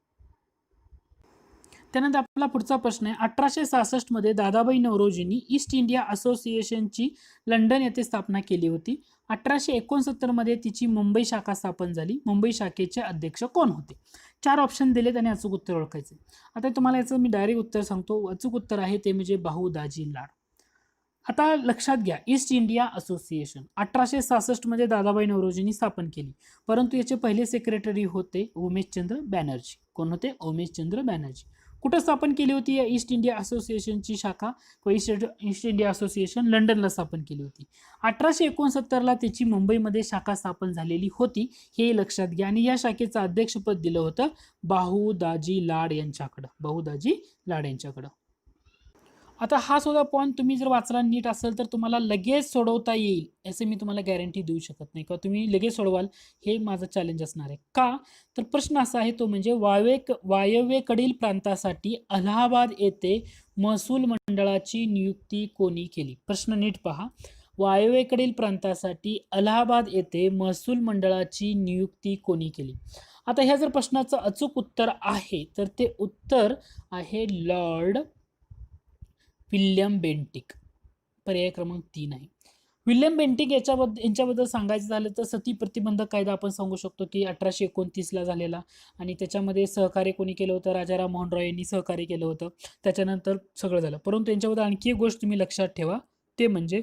त्यानंतर आपला पुढचा प्रश्न आहे, 1866 मध्ये दादाबाई नौरोजींनी ईस्ट इंडिया असोसिएशनची लंडन येथे स्थापना केली होती. 1869 मध्ये तिची मुंबई शाखा स्थापन झाली. मुंबई शाखेचे अध्यक्ष कोण होते? 4 ऑप्शन दिलेत आणि अचूक उत्तर ओळखायचे. आता तुम्हाला याचं मी डायरेक्ट उत्तर सांगतो. अचूक उत्तर आहे ते म्हणजे भाऊ दाजी लाड. आता लक्षात घ्या, ईस्ट इंडिया असोसिएशन 1866 मध्ये दादाबाई नौरोजींनी स्थापन केली, परंतु याचे पहिले सेक्रेटरी होते उमेशचंद्र बॅनर्जी. कोण होते? उमेशचंद्र बॅनर्जी. कुठं स्थापन केली होती या ईस्ट इंडिया असोसिएशनची शाखा? ईस्ट इंडिया असोसिएशन लंडनला स्थापन केली होती. 1869 ला त्याची मुंबईमध्ये शाखा स्थापन झालेली होती, हे लक्षात घ्या. आणि या शाखेचं अध्यक्षपद दिलं होतं भाऊ दाजी लाड यांच्याकडं. भाऊ दाजी लाड यांच्याकडं. आता हा सुद्धा पॉईंट तुम्ही जर वाचला नीट असेल तर तुम्हाला लगेच सोडवता येईल असं मी तुम्हाला गॅरंटी देऊ शकत नाही, किंवा तुम्ही लगेच सोडवाल हे माझं चॅलेंज असणार आहे. का तर प्रश्न असा आहे तो म्हणजे वायव्येकडील प्रांतासाठी अलाहाबाद येथे महसूल मंडळाची नियुक्ती कोणी केली? प्रश्न नीट पहा. वायव्येकडील प्रांतासाठी अलाहाबाद येथे महसूल मंडळाची नियुक्ती कोणी केली? आता ह्या जर प्रश्नाचं अचूक उत्तर आहे तर ते उत्तर आहे लॉर्ड विल्यम बेंटिक. पर्याय क्रमांक 3 आहे. विल्यम बेंटिक यांच्याबद्दल सांगायचं झालं तर सती प्रतिबंधक कायदा आपण सांगू शकतो की 1829 ला झालेला, आणि त्याच्यामध्ये सहकार्य कोणी केलं होतं? राजाराम मोहन रॉय यांनी सहकार्य केलं होतं. त्याच्यानंतर सगळं झालं. परंतु यांच्याबद्दल आणखी एक गोष्ट तुम्ही लक्षात ठेवा, ते म्हणजे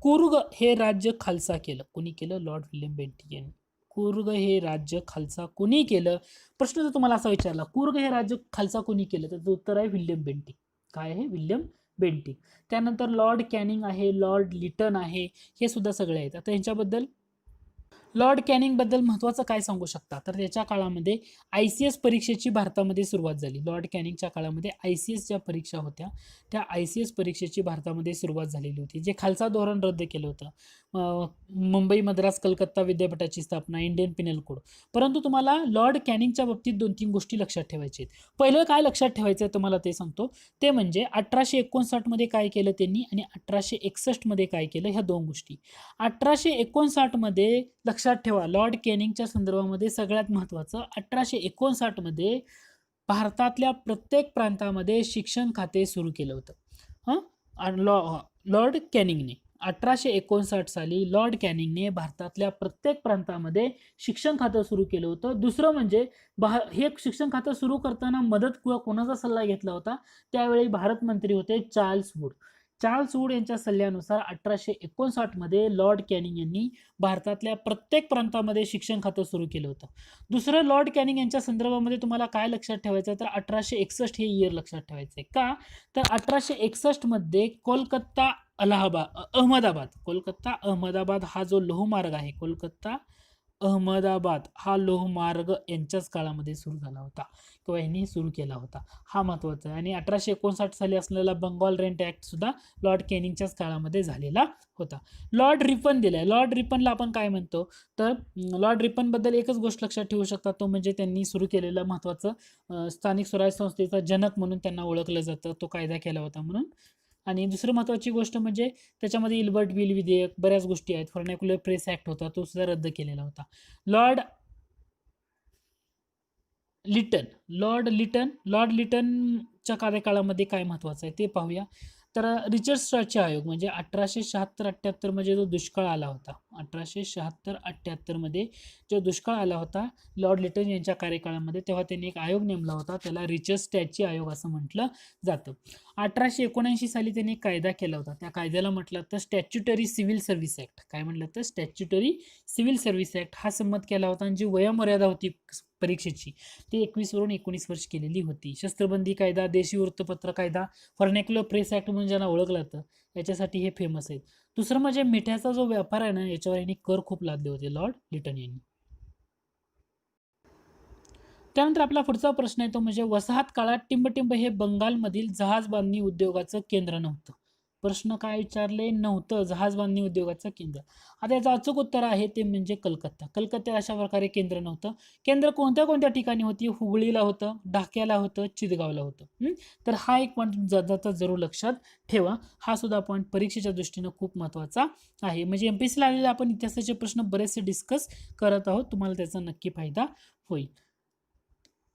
कुर्ग हे राज्य खालसा केलं. कोणी केलं? लॉर्ड विल्यम बेंटिक यांनी. कुर्ग हे राज्य खालसा कोणी केलं? प्रश्न जर तुम्हाला असा विचारला कुर्ग हे राज्य खालसा कोणी केलं, तर उत्तर आहे विल्यम बेंटिक. काय आहे? William Bentinck. त्यानंतर लॉर्ड कॅनिंग आहे, लॉर्ड लिटन आहे, हे सुद्धा सगळे आहेत. आता यांच्याबद्दल लॉर्ड कॅनिंग बद्दल महत्त्वाचं काय सांगू शकता, तर त्याच्या काळामध्ये ICS परीक्षेची भारतामध्ये सुरुवात झाली. लॉर्ड कॅनिंगच्या काळामध्ये ICS ज्या परीक्षा होत्या त्या ICS परीक्षेची भारतामध्ये सुरुवात झालेली होती. जे खालसा धोरण रद्द केलं होतं. मुंबई, मद्रास, कलकत्ता विद्यापीठाची स्थापना, इंडियन पिनल कोड. परंतु तुम्हाला लॉर्ड कॅनिंगच्या बाबतीत 2-3 गोष्टी लक्षात ठेवायच्या आहेत. पहिलं काय लक्षात ठेवायचं आहे तुम्हाला ते सांगतो. ते म्हणजे 1859 मध्ये काय केलं त्यांनी आणि 1861 मध्ये काय केलं, ह्या 2 गोष्टी. 1859 मध्ये लक्षात ठेवा, लॉर्ड कॅनिंगच्या संदर्भामध्ये सगळ्यात महत्त्वाचं, 1859 मध्ये भारतातल्या प्रत्येक प्रांतामध्ये शिक्षण खाते सुरू केलं होतं. लॉर्ड कॅनिंगने 1859 साली लॉर्ड कॅनिंगने भारतातल्या प्रत्येक प्रांतामध्ये शिक्षण खातं सुरू केलं होतं. दुसरं म्हणजे हे शिक्षण खातं सुरू करताना मदत किंवा कोणाचा सल्ला घेतला होता, त्यावेळी भारत मंत्री होते चार्ल्स वूड. चार्ल्स वूड यांच्या सल्ल्यानुसार 1859 मध्ये लॉर्ड कॅनिंग यांनी भारतातल्या प्रत्येक प्रांतामध्ये शिक्षण खातं सुरू केलं होतं. दुसरं, लॉर्ड कॅनिंग यांच्या संदर्भामध्ये तुम्हाला काय लक्षात ठेवायचं तर 1861 हे इयर लक्षात ठेवायचं आहे. का तर 1861 मध्ये कोलकाता अहमदाबाद हा जो लोहमार्ग आहे, कोलकाता अहमदाबाद हा लोहमार्ग यांच्याच काळामध्ये सुरू झाला होता किंवा यांनी सुरू केला होता. हा महत्त्वाचा आहे. आणि 1859 साली असलेला बंगाल रेंट ऍक्ट सुद्धा लॉर्ड कॅनिंगच्याच काळामध्ये झालेला होता. लॉर्ड रिपन दिलाय. लॉर्ड रिपनला आपण काय म्हणतो तर लॉर्ड रिपन बद्दल एकच गोष्ट लक्षात ठेवू शकता, तो म्हणजे त्यांनी सुरू केलेलं महत्त्वाचं स्थानिक स्वराज्य संस्थेचा जनक म्हणून त्यांना ओळखलं जातं, तो कायदा केला होता म्हणून. आणि दुसरी महत्त्वाची गोष्ट म्हणजे त्याच्यामध्ये इल्बर्ट बिल विधेयक, बऱ्याच गोष्टी आहेत. व्हर्नॅक्युलर प्रेस ऍक्ट होता, तो सुद्धा रद्द केलेला होता. लॉर्ड लिटनच्या कार्यकाळामध्ये काय महत्त्वाचं आहे ते पाहूया. तर रिचर्ड स्ट्रॅचे आयोग म्हणजे 1876-78 मध्ये जो दुष्काळ आला होता, 1876-78 मध्ये जो दुष्काळ आला होता लॉर्ड लिटन यांच्या कार्यकाळामध्ये, तेव्हा त्यांनी एक आयोग नेमला होता, त्याला रिचर्ड स्ट्रॅचे आयोग असं म्हटलं जातं. 1879 साली त्यांनी एक कायदा केला होता, त्या कायद्याला म्हटलं तर स्टॅच्युटरी सिव्हिल सर्व्हिस ऍक्ट. काय म्हटलं तर स्टॅच्युटरी सिव्हिल सर्व्हिस ऍक्ट हा संमत केला होता. आणि जी वयोमर्यादा होती परीक्षेची ती 21 वरून 19 वर्ष केलेली होती. शस्त्रबंदी कायदा, देशी वृत्तपत्र कायदा, व्हर्नॅक्युलर प्रेस ऍक्ट म्हणून ज्यांना ओळखलं जातं याच्यासाठी हे फेमस आहेत. दुसरं म्हणजे मिठ्याचा जो व्यापार आहे ना, याच्यावर यांनी कर खूप लादले होते लॉर्ड लिटन यांनी. त्यानंतर आपला पुढचा प्रश्न आहे तो म्हणजे वसाहत काळात टिंबटिंब हे बंगालमधील जहाज बांधणी उद्योगाचं केंद्र नव्हतं. प्रश्न काय विचारले, नव्हतं जहाज बांधणी उद्योगाचं केंद्र. आता याचं अचूक उत्तर आहे ते म्हणजे कलकत्ता. कलकत्ता अशा प्रकारे केंद्र नव्हतं. केंद्र कोणत्या कोणत्या ठिकाणी होती, हुबळीला होतं, ढाक्याला होतं, चितगावला होतं. तर हा एक पॉईंट जाता जरूर लक्षात ठेवा. हा सुद्धा पॉईंट परीक्षेच्या दृष्टीनं खूप महत्त्वाचा आहे. म्हणजे MPSC ला आलेले आपण इतिहासाचे प्रश्न बरेचसे डिस्कस करत आहोत, तुम्हाला त्याचा नक्की फायदा होईल.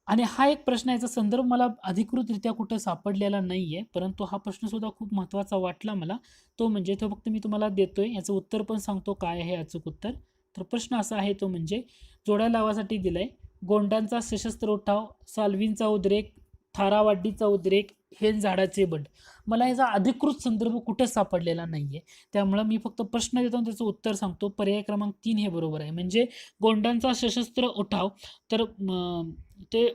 आणि हा एक प्रश्न, याचा संदर्भ मला अधिकृतरित्या कुठं सापडलेला नाहीये, परंतु हा प्रश्न सुद्धा खूप महत्त्वाचा वाटला मला. तो म्हणजे तो फक्त मी तुम्हाला देतोय, याचं उत्तर पण सांगतो काय आहे अचूक उत्तर. तर प्रश्न असा आहे तो म्हणजे जोड्या लावासाठी दिलाय, गोंडांचा सशस्त्र उठाव, साल्वींचा उद्रेक, थारावाड्डीचा उद्रेक, हे झाडाचे बंड. मला याचा अधिकृत संदर्भ कुठं सापडलेला नाहीये, त्यामुळं मी फक्त प्रश्न देतो आणि त्याचं उत्तर सांगतो. पर्याय क्रमांक 3 हे बरोबर आहे. म्हणजे गोंडांचा सशस्त्र उठाव, तर ते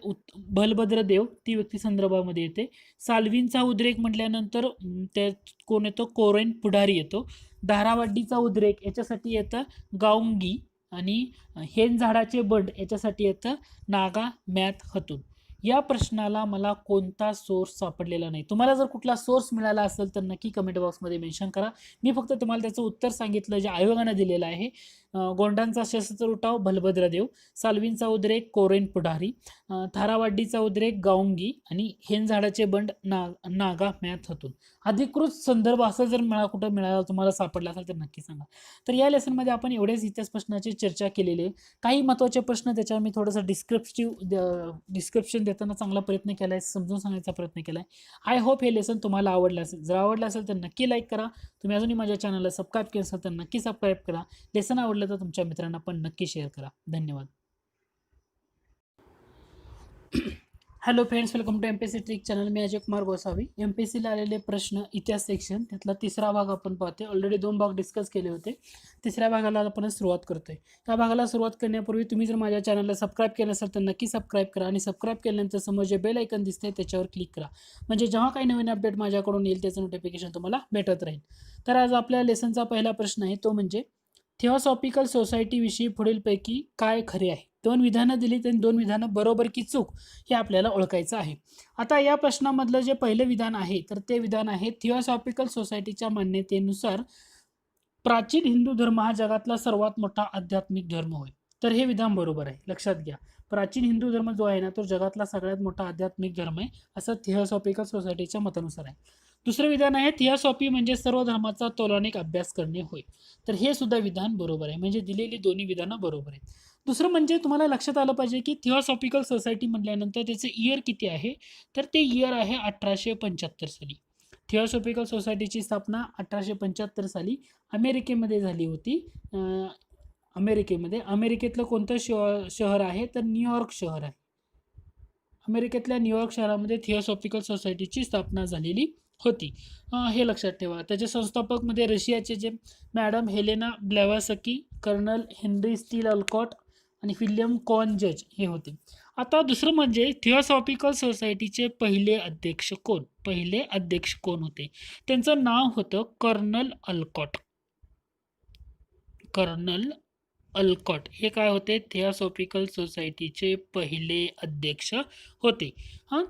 बलभद्रदेव ती व्यक्ती संदर्भामध्ये येते. साल्वींचा उद्रेक म्हटल्यानंतर ते कोण येतो, कोरेन पुढारी येतो. धारावाड्डीचा उद्रेक याच्यासाठी येतं गावंगी. आणि हेन झाडाचे बंड याच्यासाठी येतं नागा मॅथ हतून. या प्रश्नाला मला कोणता सोर्स सापडलेला नाही. तुम्हाला जर कुठला सोर्स मिळाला असेल तर नक्की कमेंट बॉक्समध्ये मेन्शन करा. मी फक्त तुम्हाला त्याचं उत्तर सांगितलं जे आयोगाने दिलेलं आहे. गोंडांचा सशस्त्र उठाव बलभद्रदेव, साल्वींचा उद्रेक कोरेन पुढारी, थारावाड्डीचा उद्रेक गावंगी आणि हेन झाडाचे बंड नागा मॅथ हतून. अधिकृत संदर्भ असं जर कुठं मिळाला, तुम्हाला सापडला असेल तर नक्की सांगा. तर या लेसनमध्ये आपण एवढ्याच इतिहास प्रश्नाची चर्चा केलेली आहे. काही महत्त्वाचे प्रश्न त्याच्यावर मी थोडंसं डिस्क्रिप्शन देताना चांगला प्रयत्न केला आहे, समजून सांगायचा प्रयत्न केला आहे. आय होप हे लेसन तुम्हाला आवडलं असेल. जर आवडलं असेल तर नक्की लाईक करा. तुम्ही अजूनही माझ्या चॅनलला सबस्क्राईब केलं असेल तर नक्की सबस्क्राईब करा. लेसन आवडलं तर तुमच्या मित्रांना पण नक्की शेअर करा. धन्यवाद. Hello friends, welcome to MPSC trick channel. मी अजय कुमार गोसावी. MPSC ला आलेले प्रश्न इतिहास सेक्शन त्यातला तिसरा भाग आपण पाहतोय. ऑलरेडी 2 भाग डिस्कस केले होते. तिसऱ्या भागाला आपण सुरुवात करतोय. त्या भागाला सुरुवात करण्यापूर्वी तुम्ही जर माझ्या चॅनलला सबस्क्राईब केलं असेल तर नक्की सबस्क्राईब करा. आणि सबस्क्राईब केल्यानंतर समोर जे बेल आयकन दिसते त्याच्यावर क्लिक करा, म्हणजे जेव्हा काही नवीन अपडेट माझ्याकडून येईल त्याचं नोटिफिकेशन तुम्हाला भेटत राहील. तर आज आपल्या लेसनचा पहिला प्रश्न आहे तो म्हणजे थिओसॉफिकल सोसायटीविषयी पुढीलपैकी काय खरे आहे? दोन विधानं दिली आणि दोन विधानं बरोबर की चूक हे आपल्याला ओळखायचं आहे. आता या प्रश्नामधलं जे पहिलं विधान आहे तर ते विधान आहे थिओसॉफिकल सोसायटीच्या मान्यतेनुसार प्राचीन हिंदू धर्म हा जगातला सर्वात मोठा आध्यात्मिक धर्म होय. तर हे विधान बरोबर आहे, लक्षात घ्या. प्राचीन हिंदू धर्म जो आहे ना तो जगातला सगळ्यात मोठा आध्यात्मिक धर्म आहे असं थिओसॉफिकल सोसायटीच्या मतानुसार आहे. दुसरं विधान आहे थिओसॉफी म्हणजे सर्व धर्माचा तौलनिक अभ्यास करणे होय. तर हे सुद्धा विधान बरोबर आहे, म्हणजे दिलेली दोन्ही विधानं बरोबर आहेत. दुसरं म्हणजे तुम्हाला लक्षात आलं पाहिजे की थिओसॉफिकल सोसायटी म्हटल्यानंतर त्याचं इयर किती आहे, तर ते इयर आहे 1875 साली. थिओसॉफिकल सोसायटीची स्थापना 1875 साली अमेरिकेमध्ये झाली होती. अमेरिकेतलं कोणतं शहर आहे तर न्यूयॉर्क शहर आहे. अमेरिकेतल्या न्यूयॉर्क शहरामध्ये थिओसॉफिकल सोसायटीची स्थापना झालेली होती. हे लक्षात ठेवा. त्याचे संस्थापक मध्ये रशियाचे जे madam Helena Blavatsky, colonel Henry Steel Olcott आणि विल्यम कॉन जज हे होते. आता दुसरं म्हणजे थिओसॉफिकल सोसायटीचे पहिले अध्यक्ष कोण होते? त्यांचं नाव होतं कर्नल अल्कॉट. हे काय होते? थिओसॉफिकल सोसायटीचे पहिले अध्यक्ष होते.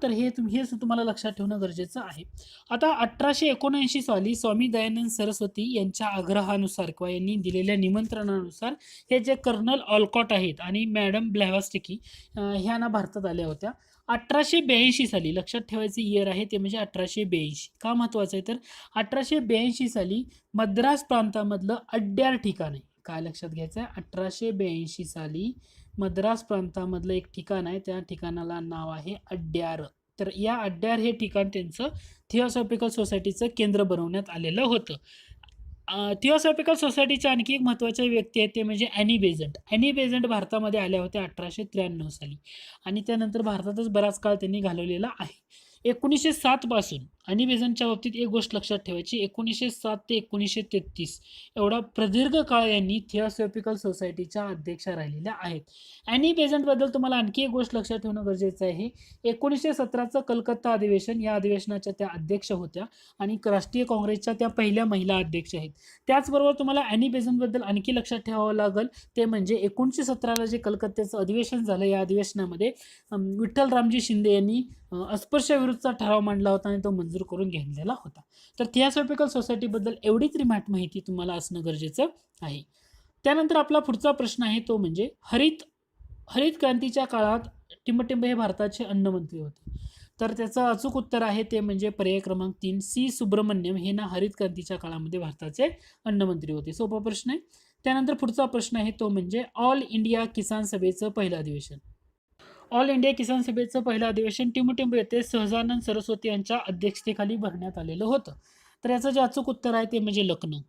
तर हे तुम्हाला लक्षात ठेवणं गरजेचं आहे. आता 1879 साली स्वामी दयानंद सरस्वती यांच्या आग्रहानुसार किंवा यांनी दिलेल्या निमंत्रणानुसार हे जे कर्नल ऑलकॉट आहेत आणि मॅडम ब्लॅव्हास्टिकी ह्या भारतात आल्या होत्या. 1882 साली, लक्षात ठेवायचं इयर आहे ते म्हणजे 1882. का महत्वाचं आहे तर 1882 साली मद्रास प्रांतामधलं अड्यार ठिकाण आहे. काय लक्षात घ्यायचं आहे? 1882 साली मद्रास प्रांतामधलं एक ठिकाण आहे, त्या ठिकाणाला नाव आहे अड्यार. तर या अड्यार हे ठिकाण त्यांचं थिओसॉफिकल सोसायटीचं केंद्र बनवण्यात आलेलं होतं. थिओसॉफिकल सोसायटीच्या आणखी एक महत्त्वाच्या व्यक्ती आहेत ते म्हणजे ॲनी बेझंट भारतामध्ये आल्या होत्या 1893 साली आणि त्यानंतर भारतातच बराच काळ त्यांनी घालवलेला आहे. 1907 पासून ॲनी बेझंटच्या बाबतीत एक गोष्ट लक्षात ठेवायची, 1907 ते 1933 एवढा प्रदीर्घ काळ यांनी थिओसॉफिकल सोसायटीच्या अध्यक्षा राहिलेल्या आहेत. ॲनी बेझंटबद्दल तुम्हाला आणखी एक गोष्ट लक्षात ठेवणं गरजेचं आहे. 1917चं कलकत्ता अधिवेशन, या अधिवेशनाच्या त्या अध्यक्ष होत्या आणि राष्ट्रीय काँग्रेसच्या त्या पहिल्या महिला अध्यक्ष आहेत. त्याचबरोबर तुम्हाला ॲनी बेझंटबद्दल आणखी लक्षात ठेवावं लागेल ते म्हणजे 1917ला जे कलकत्त्याचं अधिवेशन झालं, या अधिवेशनामध्ये विठ्ठल रामजी शिंदे यांनी अस्पृश्य विरुद्धचा ठराव मांडला होता आणि तो मंजूर करून घेतलेला होता. तर थिओसॉफिकल सोसायटीबद्दल एवढी तरी माहिती तुम्हाला असणं गरजेचं आहे. त्यानंतर आपला पुढचा प्रश्न आहे तो म्हणजे हरित क्रांतीच्या काळात टिंबटिंब हे भारताचे अन्नमंत्री होते. तर त्याचं अचूक उत्तर आहे ते म्हणजे पर्याय क्रमांक 3 सी सुब्रमण्यम हे ना हरित क्रांतीच्या काळामध्ये भारताचे अन्नमंत्री होते. सोपा प्रश्न आहे. त्यानंतर पुढचा प्रश्न आहे तो म्हणजे ऑल इंडिया किसान सभेचं पहिलं अधिवेशन. ऑल इंडिया किसान सभेचं पहिलं अधिवेशन टिंबटिंब येथे सहजानंद सरस्वती यांच्या अध्यक्षतेखाली भरण्यात आलेलं होतं. तर याचं जे अचूक उत्तर आहे ते म्हणजे लखनौ.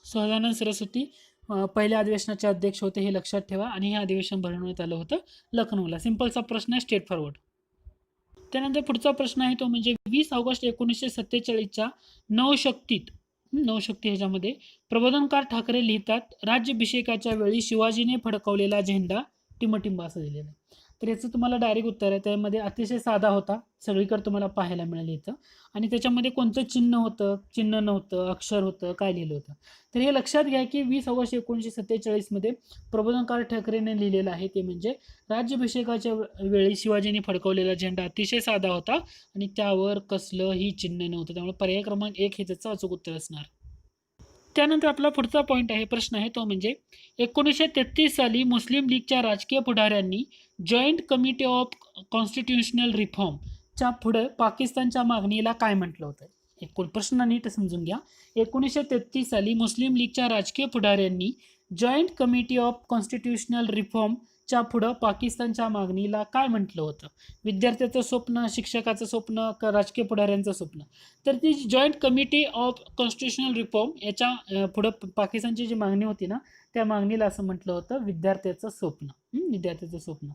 सहजानंद सरस्वती पहिल्या अधिवेशनाचे अध्यक्ष होते हे लक्षात ठेवा आणि हे अधिवेशन भरवण्यात आलं होतं लखनौला. सिंपलचा प्रश्न आहे, स्ट्रेट फॉरवर्ड. त्यानंतर पुढचा प्रश्न आहे तो म्हणजे 20 ऑगस्ट 1947च्या नवशक्ती ह्याच्यामध्ये प्रबोधनकार ठाकरे लिहितात राज्याभिषेकाच्या वेळी शिवाजीने फडकवलेला झेंडा टिंबटिंब असं दिलेलं आहे. तर याचं तुम्हाला डायरेक्ट उत्तर आहे, त्यामध्ये अतिशय साधा होता, सगळीकडे तुम्हाला पाहायला मिळेल इथं. आणि त्याच्यामध्ये कोणतं चिन्ह होतं, चिन्ह नव्हतं, अक्षर होतं, काय लिहिलं होतं. तर हे लक्षात घ्या की 20 ऑगस्ट 1947 मध्ये प्रबोधनकार ठाकरेने लिहिलेलं आहे ते म्हणजे राज्याभिषेकाच्या वेळी शिवाजीने फडकवलेला झेंडा अतिशय साधा होता आणि त्यावर कसलंही चिन्ह नव्हतं. त्यामुळे पर्याय क्रमांक 1 हे त्याचं अचूक उत्तर असणार. त्यानंतर आपला पुढचा पॉईंट आहे, प्रश्न आहे तो म्हणजे 1933 साली मुस्लिम लीगच्या राजकीय पुढाऱ्यांनी जॉईंट कमिटी ऑफ कॉन्स्टिट्यूशनल रिफॉर्मच्या पुढे पाकिस्तानच्या मागणीला काय म्हटलं होतं? एकूण प्रश्न नीट समजून घ्या. 1933 साली मुस्लिम लीगच्या राजकीय पुढाऱ्यांनी जॉईंट कमिटी ऑफ कॉन्स्टिट्यूशनल रिफॉर्मच्या पुढं पाकिस्तानच्या मागणीला काय म्हटलं होतं? विद्यार्थ्याचं स्वप्न, शिक्षकाचं स्वप्न, राजकीय पुढाऱ्यांचं स्वप्न. तर ती joint committee of constitutional reform याच्या पुढं पाकिस्तानची जी मागणी होती ना त्या मागणीला असं म्हटलं होतं विद्यार्थ्याचं स्वप्न.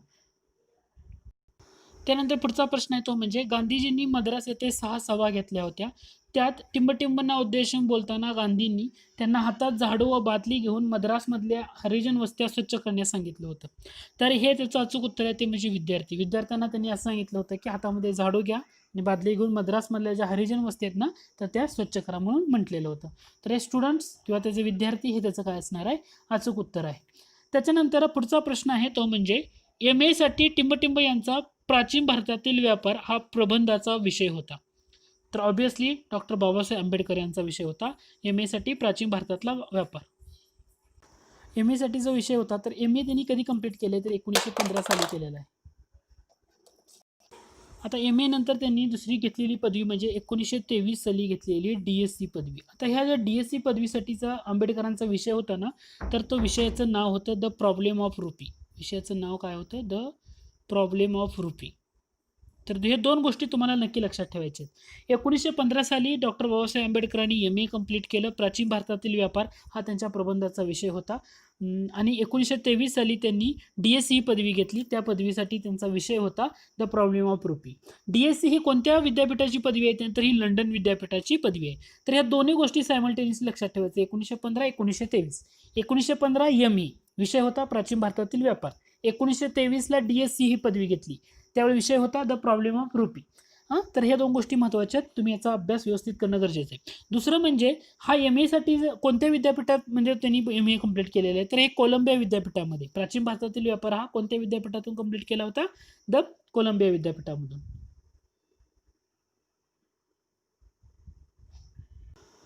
त्यानंतर पुढचा प्रश्न आहे तो म्हणजे गांधीजींनी मद्रास येथे 6 सभा घेतल्या होत्या. त्यात टिंबटिंबांना उद्देशून बोलताना गांधींनी त्यांना हातात झाडू व बादली घेऊन मद्रासमधल्या हरिजन वस्त्या स्वच्छ करण्यास सांगितलं होतं. तर हे त्याचं अचूक उत्तर आहे ते म्हणजे विद्यार्थ्यांना त्यांनी असं सांगितलं होतं की हातामध्ये झाडू घ्या आणि बादली घेऊन मद्रासमधल्या ज्या हरिजन वस्ती आहेत ना तर त्या स्वच्छ करा म्हणून म्हटलेलं होतं. तर हे स्टुडंट्स किंवा त्याचे विद्यार्थी हे त्याचं काय असणार आहे, अचूक उत्तर आहे. त्याच्यानंतर पुढचा प्रश्न आहे तो म्हणजे MA साठी टिंबटिंब यांचा प्राचीन भारतातील व्यापार हा प्रबंधाचा विषय होता. तर ऑब्विसली डॉक्टर बाबासाहेब आंबेडकर यांचा विषय होता MA साठी प्राचीन भारतातला व्यापार. MA साठी जो विषय होता तर MA त्यांनी कधी कंप्लीट केले तर 1915 साली केलेला आहे. आता MA नंतर त्यांनी दुसरी घेतलेली पदवी म्हणजे 1923 साली घेतलेली DSc पदवी. आता ह्या ज्या DSc पदवीसाठीचा आंबेडकरांचा विषय होता ना तर तो विषयाचं नाव होतं द प्रॉब्लेम ऑफ रुपी. विषयाचं नाव काय होतं, द प्रॉब्लेम ऑफ रुपी. तर हे दोन गोष्टी तुम्हाला नक्की लक्षात ठेवायच्या आहेत. 1915 साली डॉक्टर बाबासाहेब आंबेडकरांनी MA कंप्लीट केलं. प्राचीन भारतातील व्यापार हा त्यांच्या प्रबंधाचा विषय होता. आणि 1923 साली त्यांनी DSc ही पदवी घेतली. त्या पदवीसाठी त्यांचा विषय होता the problem of rupee. DSc ही कोणत्या विद्यापीठाची पदवी आहे तर ही लंडन विद्यापीठाची पदवी आहे. तर ह्या दोन्ही गोष्टी सायमल्टेनियसली लक्षात ठेवायचं. 1915 1923. 1915 MA विषय होता प्राचीन भारतातील व्यापार. 1923 ला DSc ही पदवी घेतली. त्यावेळी विषय होता द प्रॉब्लेम ऑफ रुपी. तर ह्या दोन गोष्टी महत्त्वाच्या आहेत. तुम्ही याचा अभ्यास व्यवस्थित करणं गरजेचं आहे. दुसरं म्हणजे हा MA साठी कोणत्या विद्यापीठात म्हणजे त्यांनी MA कंप्लीट केलेलं आहे तर हे कोलंबिया विद्यापीठामध्ये. प्राचीन भारतातील व्यापार हा कोणत्या विद्यापीठातून कंप्लीट केला होता, द कोलंबिया विद्यापीठामधून.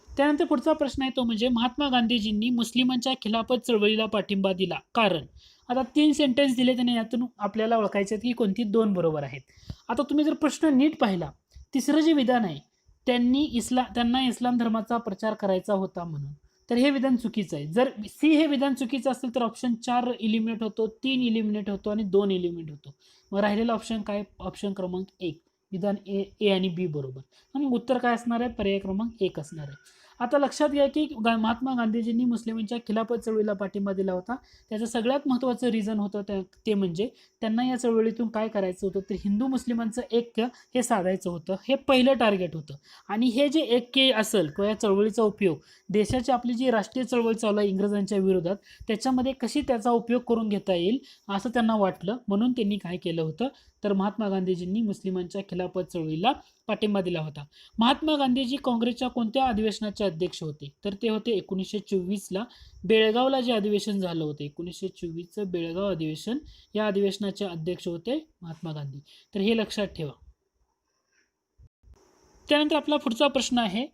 त्यानंतर पुढचा प्रश्न आहे तो म्हणजे महात्मा गांधीजींनी मुस्लिमांच्या खिलाफत चळवळीला पाठिंबा दिला कारण. आता 3 सेंटेन्स दिले त्याने, यातून आपल्याला ओळखायचे की कोणती 2 बरोबर आहेत. आता तुम्ही जर प्रश्न नीट पाहिला, तिसरं जे विधान आहे त्यांना इस्लाम धर्माचा प्रचार करायचा होता म्हणून, तर हे विधान चुकीचं आहे. जर सी हे विधान चुकीचं असेल तर ऑप्शन 4 इलिमिनेट होतो, 3 इलिमिनेट होतो आणि 2 इलिमिनेट होतो. मग राहिलेला ऑप्शन काय, ऑप्शन क्रमांक 1 विधान ए आणि बी बरोबर. मग उत्तर काय असणार आहे, पर्याय क्रमांक 1 असणार आहे. आता लक्षात घ्या की महात्मा गांधीजींनी मुस्लिमांच्या खिलाफत चळवळीला पाठिंबा दिला होता. त्याचं सगळ्यात महत्त्वाचं रिझन होतं ते म्हणजे त्यांना या चळवळीतून काय करायचं होतं तर हिंदू मुस्लिमांचं ऐक्य हे साधायचं होतं. हे पहिलं टार्गेट होतं. आणि हे जे ऐक्य असेल किंवा या चळवळीचा उपयोग देशाची आपली जी राष्ट्रीय चळवळ चालू आहे इंग्रजांच्या विरोधात त्याच्यामध्ये कशी त्याचा उपयोग करून घेता येईल असं त्यांना वाटलं. म्हणून त्यांनी काय केलं होतं तर महात्मा गांधीजींनी मुस्लिमांच्या खिलाफत चळवळीला पाठिंबा दिला होता. महात्मा गांधीजी काँग्रेसच्या कोणत्या अधिवेशनाचे अध्यक्ष होते तर ते होते 1924 ला बेळगावला जे अधिवेशन झालं होतं 1924चं बेळगाव अधिवेशन, या अधिवेशनाचे अध्यक्ष होते महात्मा गांधी. तर हे लक्षात ठेवा. त्यानंतर आपला पुढचा प्रश्न आहे,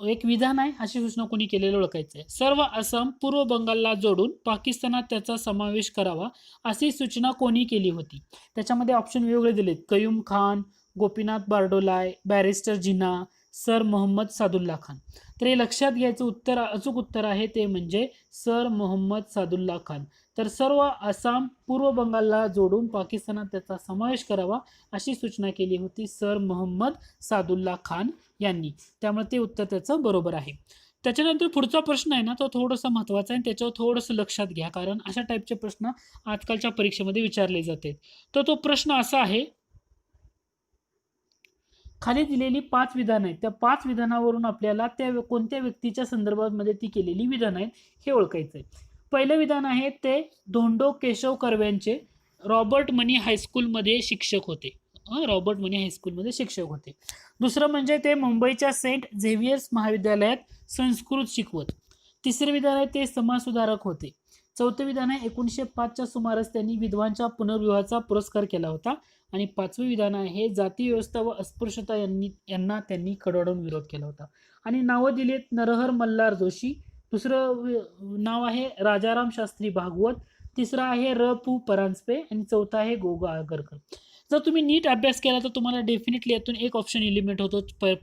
एक विधान आहे अशी सूचना कोणी केलेलं ओळखायचं आहे. सर्व आसाम पूर्व बंगालला जोडून पाकिस्तानात त्याचा समावेश करावा अशी सूचना कोणी केली होती. त्याच्यामध्ये ऑप्शन वेगवेगळे दिलेत, कयूम खान, गोपीनाथ बारडोलाय, बॅरिस्टर जिना, सर मोहम्मद सादुल्ला खान. तर हे लक्षात घ्यायचं उत्तर, अचूक उत्तर आहे ते म्हणजे सर मोहम्मद सादुल्ला खान. तर सर्व आसाम पूर्व बंगालला जोडून पाकिस्तानात त्याचा समावेश करावा अशी सूचना केली होती सर मोहम्मद सादुल्ला खान यांनी. त्यामुळे ते उत्तर त्याचं बरोबर आहे. त्याच्यानंतर पुढचा प्रश्न आहे ना तो थोडासा महत्त्वाचा आहे आणि त्याच्यावर थोडंसं लक्षात घ्या कारण अशा टाईपचे प्रश्न आजकालच्या परीक्षेमध्ये विचारले जातात. तर तो प्रश्न असा आहे, खाली दिलेली 5 विधान आहेत त्या 5 विधानावरून आपल्याला त्या कोणत्या व्यक्तीच्या संदर्भामध्ये ती केलेली विधान आहेत हे ओळखायचं आहे. पहिलं विधान आहे ते धोंडो केशव कर्व्यांचे, रॉबर्ट मनी हायस्कूलमध्ये शिक्षक होते. रॉबर्ट मनी हायस्कूलमध्ये शिक्षक होते. दुसरं म्हणजे ते मुंबईच्या सेंट झेवियर्स महाविद्यालयात संस्कृत शिकवत. तिसरं विधान आहे ते समाजसुधारक होते. चौथं विधान आहे 1905च्या सुमारास त्यांनी विधवांच्या पुनर्विवाहाचा पुरस्कार केला होता. आणि 5वं विधान आहे जाती व्यवस्था व अस्पृश्यता यांना त्यांनी कडाडून विरोध केला होता. आणि नावं दिलेत नरहर मल्हार जोशी, दुसरं नाव आहे राजाराम शास्त्री भागवत, तिसरं आहे र.पु. परांजपे आणि चौथा आहे गोगा आगरकर. जर तुम्ही नीट अभ्यास केला तर तुम्हाला डेफिनेटली यातून एक ऑप्शन इलिमिनेट होतो,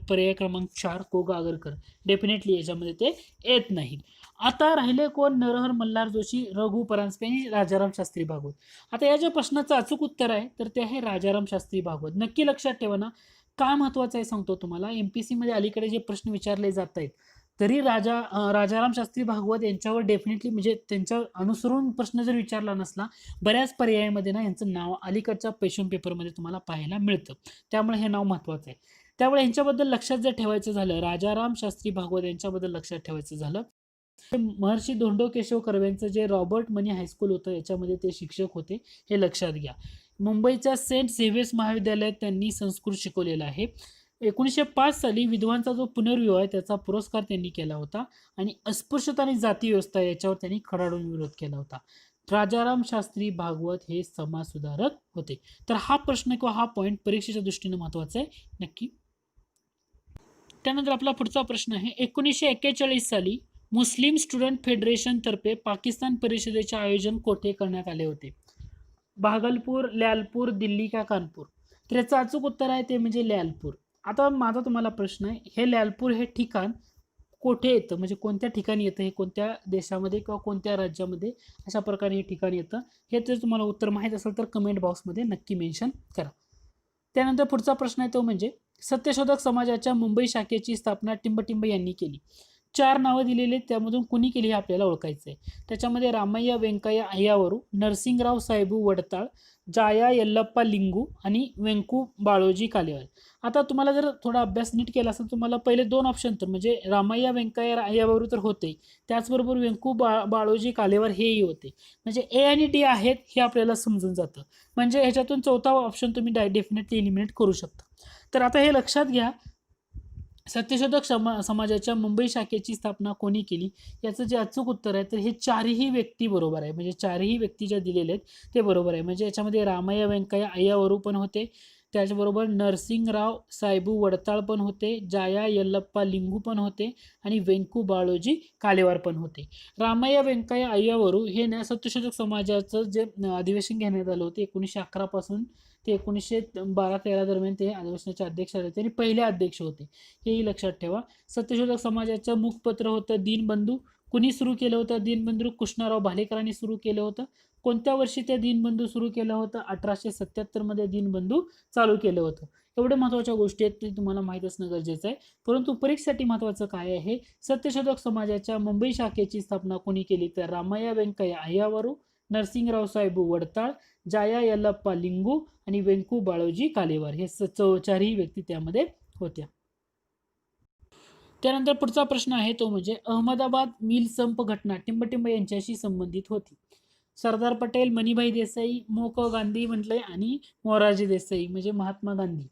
पर्याय क्रमांक 4 गोगा आगरकर. डेफिनेटली याच्यामध्ये ते येत नाहीत. आता राहिले कोण, नरहर मल्हार जोशी, रघु परांजपे आणि राजाराम शास्त्री भागवत. आता या ज्या प्रश्नाचं अचूक उत्तर आहे तर ते आहे राजाराम शास्त्री भागवत. नक्की लक्षात ठेवा ना, काय महत्त्वाचं आहे सांगतो तुम्हाला. MPSC मध्ये अलीकडे जे प्रश्न विचारले जात आहेत तरी राजाराम शास्त्री भागवत यांच्यावर डेफिनेटली म्हणजे त्यांच्या अनुसरून प्रश्न जर विचारला नसला बऱ्याच पर्यायामध्ये ना यांचं नाव अलीकडच्या क्वेश्चन पेपरमध्ये तुम्हाला पाहायला मिळतं. त्यामुळे हे नाव महत्त्वाचं आहे. त्यामुळे यांच्याबद्दल लक्षात जर ठेवायचं झालं, राजाराम शास्त्री भागवत यांच्याबद्दल लक्षात ठेवायचं झालं, महर्षी धोंडो केशव कर्वेंचं जे रॉबर्ट मनी हायस्कूल होतं याच्यामध्ये ते शिक्षक होते, हे लक्षात घ्या. मुंबईच्या सेंट झेवियर्स महाविद्यालयात त्यांनी संस्कृत शिकवलेलं आहे. 1905 साली विधवांचा जो पुनर्विवाह आहे त्याचा पुरस्कार त्यांनी केला होता आणि अस्पृश्यता आणि जाती व्यवस्था याच्यावर त्यांनी खडाडून विरोध केला होता. राजाराम शास्त्री भागवत हे समाजसुधारक होते. तर हा प्रश्न किंवा हा पॉईंट परीक्षेच्या दृष्टीने महत्वाचा आहे नक्की. त्यानंतर आपला पुढचा प्रश्न आहे, 1941 साली मुस्लिम स्टुडंट फेडरेशन तर्फे पाकिस्तान परिषदेचे आयोजन कोठे करण्यात आले होते? भागलपूर, ल्यालपूर, दिल्ली का कानपूर? तर याचं अचूक उत्तर आहे ते म्हणजे ल्यालपूर. आता माझा तुम्हाला प्रश्न आहे, हे ल्यालपूर हे ठिकाण कोठे येतं, म्हणजे कोणत्या ठिकाणी येतं, हे कोणत्या देशामध्ये किंवा कोणत्या राज्यामध्ये अशा प्रकारे हे ठिकाण येतं, हे जर तुम्हाला उत्तर माहीत असेल तर कमेंट बॉक्समध्ये नक्की मेन्शन करा. त्यानंतर पुढचा प्रश्न आहे तो म्हणजे, सत्यशोधक समाजाच्या मुंबई शाखेची स्थापना टिंबटिंब यांनी केली. 4 नावं दिलेली आहेत, त्यामधून कुणी केली हे आपल्याला ओळखायचं आहे. त्याच्यामध्ये रामय्या व्यंकय्या अय्यावरू, नरसिंगराव साहेबू वडताळ, जाया यल्लप्पा लिंगू आणि व्यंकू बाळोजी कालेवार. आता तुम्हाला जर थोडा अभ्यास नीट केला असेल तुम्हाला पहिले 2 ऑप्शन तर म्हणजे रामय्या व्यंकय्या अय्यावरू तर होते, त्याचबरोबर व्यंकू बाळोजी कालेवार हेही होते. म्हणजे ए आणि डी आहेत हे आपल्याला समजून जातं. म्हणजे ह्याच्यातून चौथा ऑप्शन तुम्ही डेफिनेटली एलिमिनेट करू शकता. तर आता हे लक्षात घ्या, सत्यशोधक समाजाच्या मुंबई शाखेची स्थापना कोणी केली याचं जे अचूक उत्तर आहे तर हे 4ही व्यक्ती बरोबर आहे. म्हणजे 4ही व्यक्ती ज्या दिलेल्या आहेत ते बरोबर आहे. म्हणजे याच्यामध्ये रामय्या व्यंकय्या अय्यावरू पण होते, त्याचबरोबर नरसिंगराव साहेबू वडताळ पण होते, जाया यल्लप्पा लिंगू पण होते आणि व्यंकू बाळोजी कालेवार पण होते. रामय्या व्यंकय्या अय्यावरू हे ना सत्यशोधक समाजाचं जे अधिवेशन घेण्यात आलं होतं 1911 पासून ते 1912-13 दरम्यान ते अधिवेशनाचे अध्यक्ष आले होते आणि पहिले अध्यक्ष होते, हेही लक्षात ठेवा. सत्यशोधक समाजाचं मुखपत्र होतं दीनबंधू. कुणी सुरू केलं होतं? दीनबंधू कृष्णराव भालेकरांनी सुरू केलं होतं. कोणत्या वर्षी ते दीनबंधू सुरू केलं होतं? 1877 मध्ये दीनबंधू चालू केलं होतं. एवढ्या महत्त्वाच्या गोष्टी आहेत ते तुम्हाला माहीत असणं गरजेचं आहे. परंतु परीक्षेसाठी महत्त्वाचं काय आहे, सत्यशोधक समाजाच्या मुंबई शाखेची स्थापना कोणी केली तर रामय्या व्यंकय्या अय्यावरू, नरसिंगराव साहेबू वडताळ, जाया यल्लप्पा लिंगू आणि व्यंकू बाळोजी कालेवार हे 4ही व्यक्ती त्यामध्ये होत्या. त्यानंतर पुढचा प्रश्न आहे तो म्हणजे, अहमदाबाद मिल संप घटना टिंबटिंब यांच्याशी संबंधित होती. सरदार पटेल, मणिभाई देसाई, मोक गांधी म्हटलंय आणि मोरारजी देसाई म्हणजे महात्मा गांधी.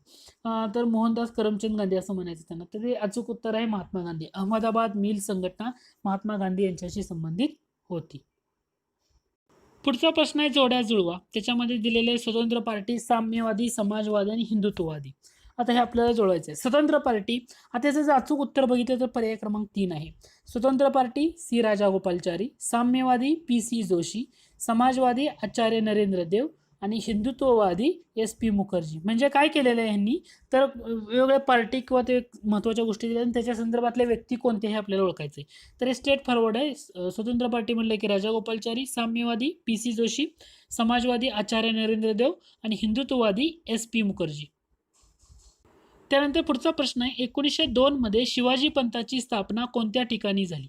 तर मोहनदास करमचंद गांधी असं म्हणायचं त्यांना. तर ते अचूक उत्तर आहे महात्मा गांधी. अहमदाबाद मिल संघटना महात्मा गांधी यांच्याशी संबंधित होती. पुढचा प्रश्न आहे जोड्या जुळवा. त्याच्यामध्ये दिलेले स्वतंत्र पार्टी, साम्यवादी, समाजवादी आणि हिंदुत्ववादी. आता हे आपल्याला जोडायचं आहे. स्वतंत्र पार्टी, आता याचं जर अचूक उत्तर बघितलं तर पर्याय क्रमांक 3 आहे. स्वतंत्र पार्टी सी राजागोपालचारी, साम्यवादी पी सी जोशी, समाजवादी आचार्य नरेंद्र देव आणि हिंदुत्ववादी एस पी मुखर्जी. म्हणजे काय केलेलं आहे यांनी, तर वेगवेगळ्या पार्टी किंवा ते महत्त्वाच्या गोष्टी दिल्या आणि त्याच्या संदर्भातले व्यक्ती कोणते हे आपल्याला ओळखायचे. तर हे स्ट्रेट फॉरवर्ड आहे. स्वतंत्र पार्टी म्हणलं की राजागोपालचारी, साम्यवादी पी सी जोशी, समाजवादी आचार्य नरेंद्र देव आणि हिंदुत्ववादी एस पी मुखर्जी. त्यानंतर पुढचा प्रश्न आहे, 1902 मध्ये शिवाजी पंथाची स्थापना कोणत्या ठिकाणी झाली?